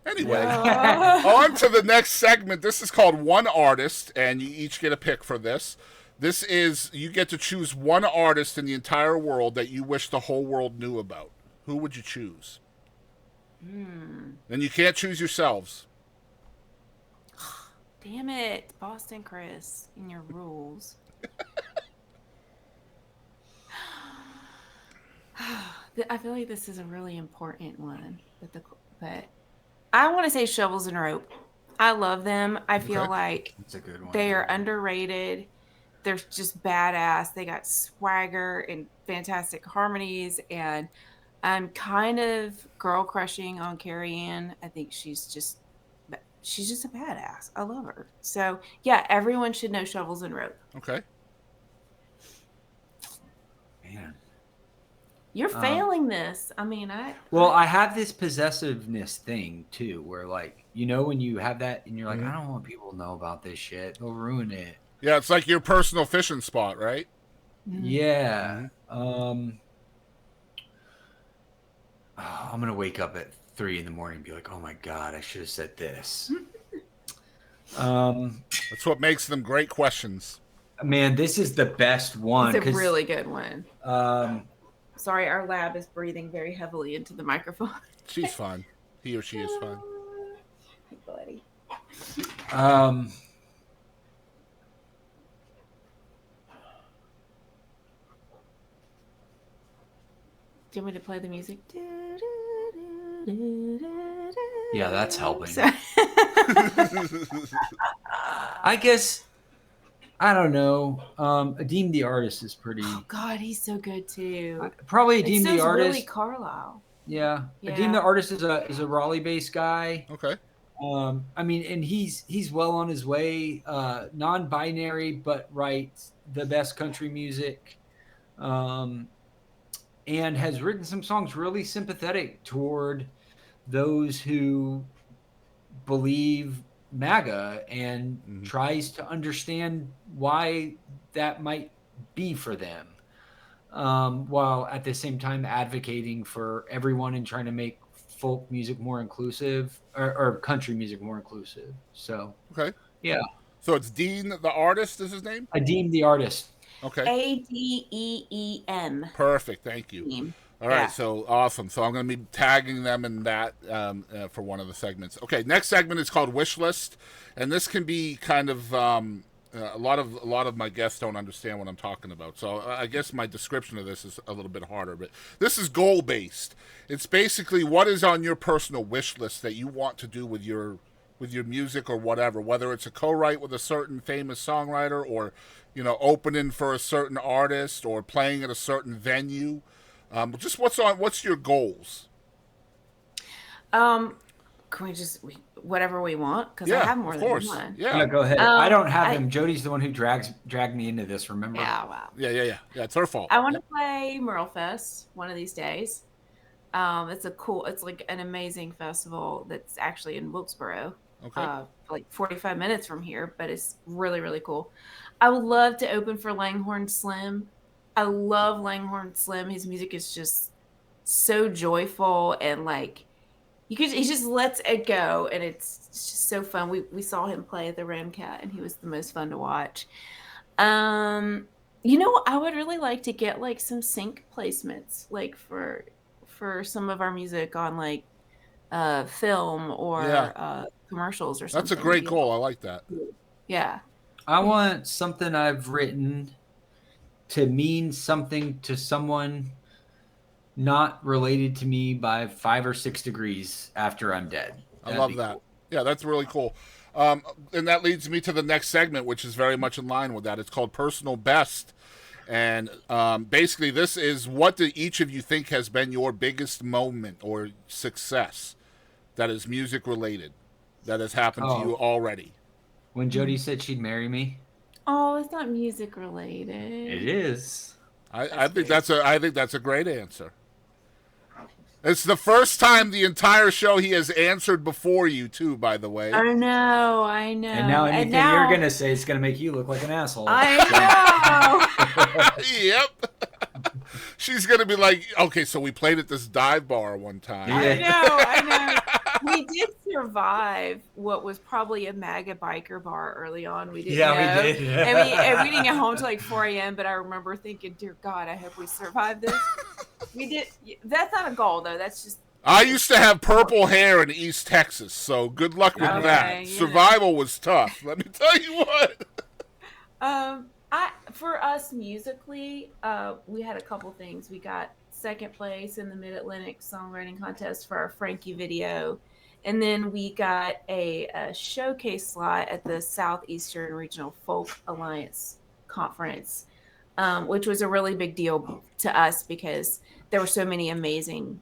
Anyway, on to the next segment. This is called One Artist, and you each get a pick for this. This is, you get to choose one artist in the entire world that you wish the whole world knew about. Who would you choose? And you can't choose yourselves. Damn it, Boston Chris, and your rules. I feel like this is a really important one, but I want to say Shovels and Rope. I love them. I feel like that's a good one. they are underrated. They're just badass. They got swagger and fantastic harmonies, and I'm kind of girl crushing on Carrie Ann. I think she's just a badass. I love her. So yeah, everyone should know Shovels and Rope. Okay. Man. You're failing this. I mean, I have this possessiveness thing too, where like, you know, when you have that and you're like, I don't want people to know about this shit. They'll ruin it. Yeah, it's like your personal fishing spot, right? Yeah. I'm gonna wake up at 3 a.m. and be like, oh my God, I should have said this. That's what makes them great questions. Man, this is the best one. it's a really good one. Um, Sorry, our lab is breathing very heavily into the microphone. She's fine. He or she is fine. Hey, buddy. Do you want me to play the music? Yeah, that's helping. Sorry. I guess, I don't know. Adeem the Artist is pretty. Oh God, he's so good too. Probably And Adeem so's the Artist. Willie Carlisle. Yeah. Yeah. Adeem the Artist is a Raleigh-based guy. Okay. I mean, and he's well on his way. Non-binary, but writes the best country music. And has written some songs really sympathetic toward those who believe MAGA and tries to understand why that might be for them, while at the same time advocating for everyone and trying to make folk music more inclusive or country music more inclusive. So, Okay. yeah. So it's Dean the Artist is his name? Adeem the Artist. Okay. Adeem. Perfect. Thank you. Adeem. All right, Yeah. so awesome. So I'm going to be tagging them in that for one of the segments. Okay, next segment is called Wishlist, and this can be kind of a lot of my guests don't understand what I'm talking about. So I guess my description of this is a little bit harder, but this is goal based. It's basically what is on your personal wish list that you want to do with your music or whatever, whether it's a co-write with a certain famous songwriter or opening for a certain artist or playing at a certain venue. Just what's your goals? Can we just whatever we want? Because I have more than one. Yeah, go ahead. I don't have them. Jody's the one who dragged me into this. Remember? Yeah. Wow. Yeah. It's her fault. I want to play Merlefest one of these days. It's like an amazing festival that's actually in Wilkesboro. Okay. Like 45 minutes from here, but it's really, really cool. I would love to open for Langhorne Slim. I love Langhorne Slim. His music is just so joyful and like he just lets it go, and it's just so fun. We saw him play at the Ramcat, and he was the most fun to watch. I would really like to get like some sync placements, like for some of our music on like film or commercials or something. That's a great goal. I like that. Yeah. I want something I've written to mean something to someone not related to me by 5 or 6 degrees after I'm dead. I love that. Cool. Yeah, that's really cool. And that leads me to the next segment, which is very much in line with that. It's called Personal Best. And basically, this is what do each of you think has been your biggest moment or success that is music related that has happened to you already? When Jodi said she'd marry me. Oh, it's not music related. It is. I think that's a great answer. It's the first time the entire show he has answered before you too, by the way. I know. And now anything you're gonna say is gonna make you look like an asshole. I know. Yep. She's gonna be like, okay, so we played at this dive bar one time. Yeah. I know. We did survive what was probably a MAGA biker bar early on. We didn't know. We did. And we didn't get home till like 4 a.m., but I remember thinking, dear God, I hope we survive this. We did. That's not a goal, though. That's just. I used to have purple hair in East Texas, so good luck with that. Yeah. Survival was tough. Let me tell you what. For us musically, we had a couple things. We got second place in the Mid-Atlantic Songwriting Contest for our Frankie video. And then we got a showcase slot at the Southeastern Regional Folk Alliance Conference, which was a really big deal to us because there were so many amazing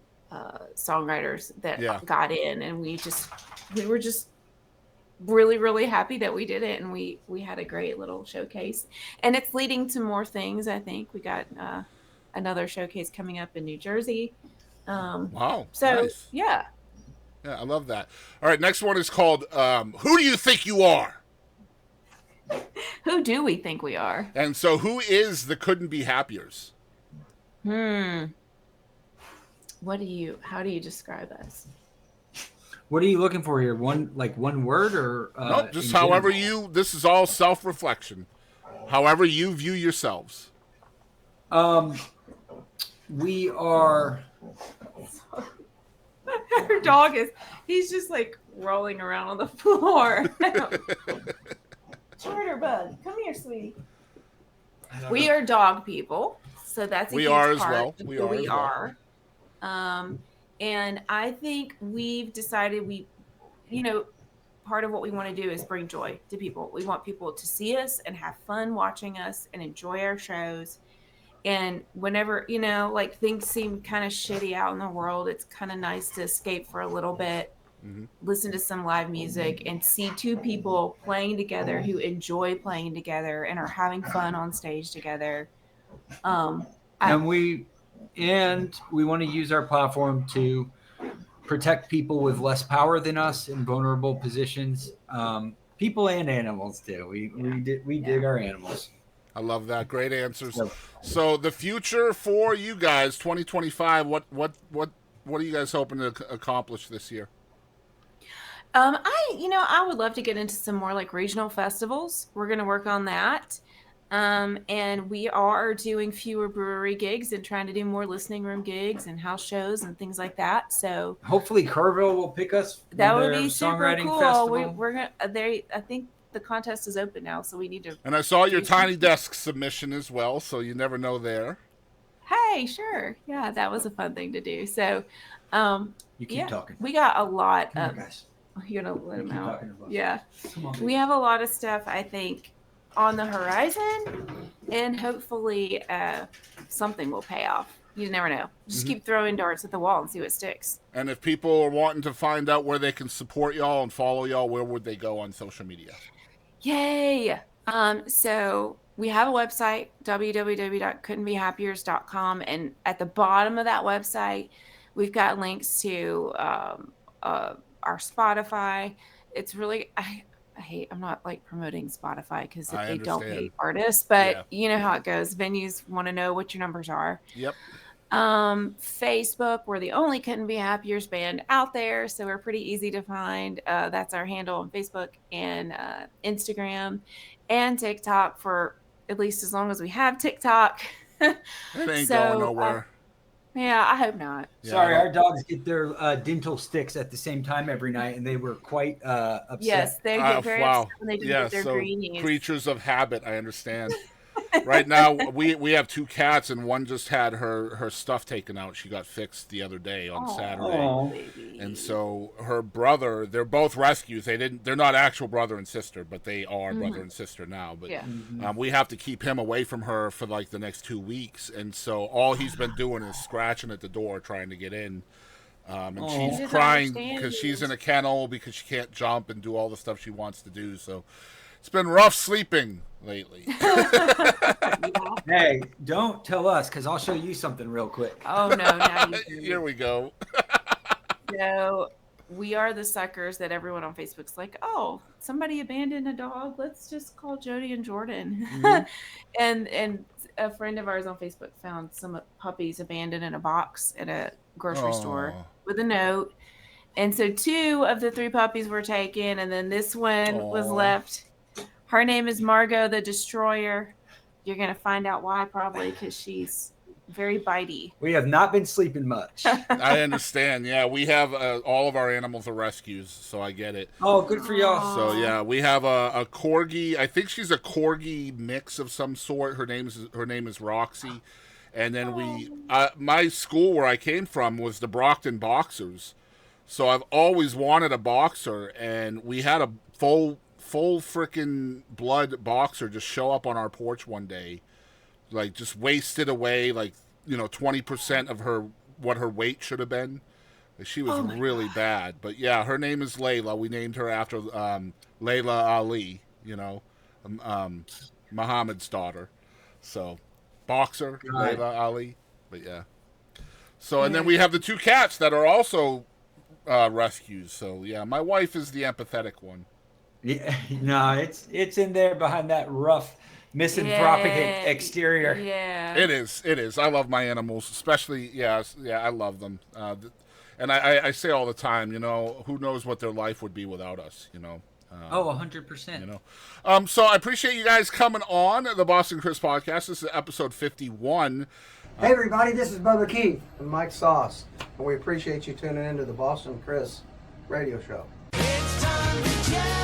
songwriters that got in, and we were just really, really happy that we did it, and we had a great little showcase. And it's leading to more things, I think. We got another showcase coming up in New Jersey. Wow. So, nice. Yeah, I love that. All right, next one is called Who Do You Think You Are? Who do we think we are? And so who is the Couldn't Be Happiers? How do you describe us? What are you looking for here? One word or nope, just however this is all self-reflection. However you view yourselves. We are. Her dog he's just like rolling around on the floor. Charter bug, come here, sweetie. We are dog people, so that's we are as well. We are. And I think we've decided part of what we want to do is bring joy to people. We want people to see us and have fun watching us and enjoy our shows. And whenever, like things seem kind of shitty out in the world, it's kind of nice to escape for a little bit, listen to some live music, and see two people playing together who enjoy playing together and are having fun on stage together. And we want to use our platform to protect people with less power than us in vulnerable positions. People and animals too. We dig our animals. I love that. Great answers. So the future for you guys, 2025. What are you guys hoping to accomplish this year? I would love to get into some more like regional festivals. We're going to work on that. And we are doing fewer brewery gigs and trying to do more listening room gigs and house shows and things like that. So hopefully Kerrville will pick us. That in would their be super songwriting cool. festival. We're gonna. I think the contest is open now, so we need to. And I saw your do Tiny something. Desk submission as well, so you never know there. Hey, sure, yeah, that was a fun thing to do. So, You keep talking. we got a lot Come on, of. guys. You're gonna let You them keep out. talking to us. Yeah, Come on, we have a lot of stuff. I think on the horizon, and hopefully, something will pay off. You never know. Just keep throwing darts at the wall and see what sticks. And if people are wanting to find out where they can support y'all and follow y'all, where would they go on social media? Yay! So we have a website, www.couldn'tbehappiers.com, and at the bottom of that website, we've got links to our Spotify. It's really I'm not like promoting Spotify because they don't pay artists, but you know how it goes. Venues want to know what your numbers are. Yep. Facebook, we're the only Couldn't Be Happier band out there, so we're pretty easy to find. That's our handle on Facebook and Instagram and TikTok for at least as long as we have TikTok. It ain't going nowhere. Yeah, I hope not. Yeah, Sorry, our dogs get their dental sticks at the same time every night, and they were quite upset. Yes, they get very upset when they do get their so greenies. Creatures of habit, I understand. Right now, we have 2 cats, and one just had her stuff taken out. She got fixed the other day on Saturday. Baby. And so her brother, they're both rescues. They're not actual brother and sister, but they are brother and sister now. But we have to keep him away from her for like the next 2 weeks. And so all he's been doing is scratching at the door trying to get in. And she's crying because she's in a kennel because she can't jump and do all the stuff she wants to do. So it's been rough sleeping lately. Hey, don't tell us because I'll show you something real quick. Oh no! Now you do. Here we go. So we are the suckers that everyone on Facebook's like, oh, somebody abandoned a dog. Let's just call Jodi and Jordan. And a friend of ours on Facebook found some puppies abandoned in a box at a grocery store with a note. And so 2 of the 3 puppies were taken, and then this one was left. Her name is Margot the Destroyer. You're going to find out why, probably, because she's very bitey. We have not been sleeping much. I understand. Yeah, we have all of our animals are rescues, so I get it. Oh, good for y'all. So yeah, we have a corgi. I think she's a corgi mix of some sort. Her name is Roxy, and then my school where I came from was the Brockton Boxers, so I've always wanted a boxer, and we had a full freaking blood boxer just show up on our porch one day, like just wasted away, like 20% of what her weight should have been. She was really bad. But yeah, her name is Layla. We named her after Layla Ali, Muhammad's daughter. So boxer, Layla Ali. But yeah. So and then we have the 2 cats that are also rescues. So yeah, my wife is the empathetic one. Yeah, no, it's in there behind that rough misanthropic exterior. Yeah. It is. I love my animals, especially, I love them. And I say all the time, who knows what their life would be without us, 100%. So I appreciate you guys coming on the Boston Chris podcast. This is episode 51. Hey everybody, this is Bubba Keith and Mike Sauce, and we appreciate you tuning into the Boston Chris radio show. It's time to jam.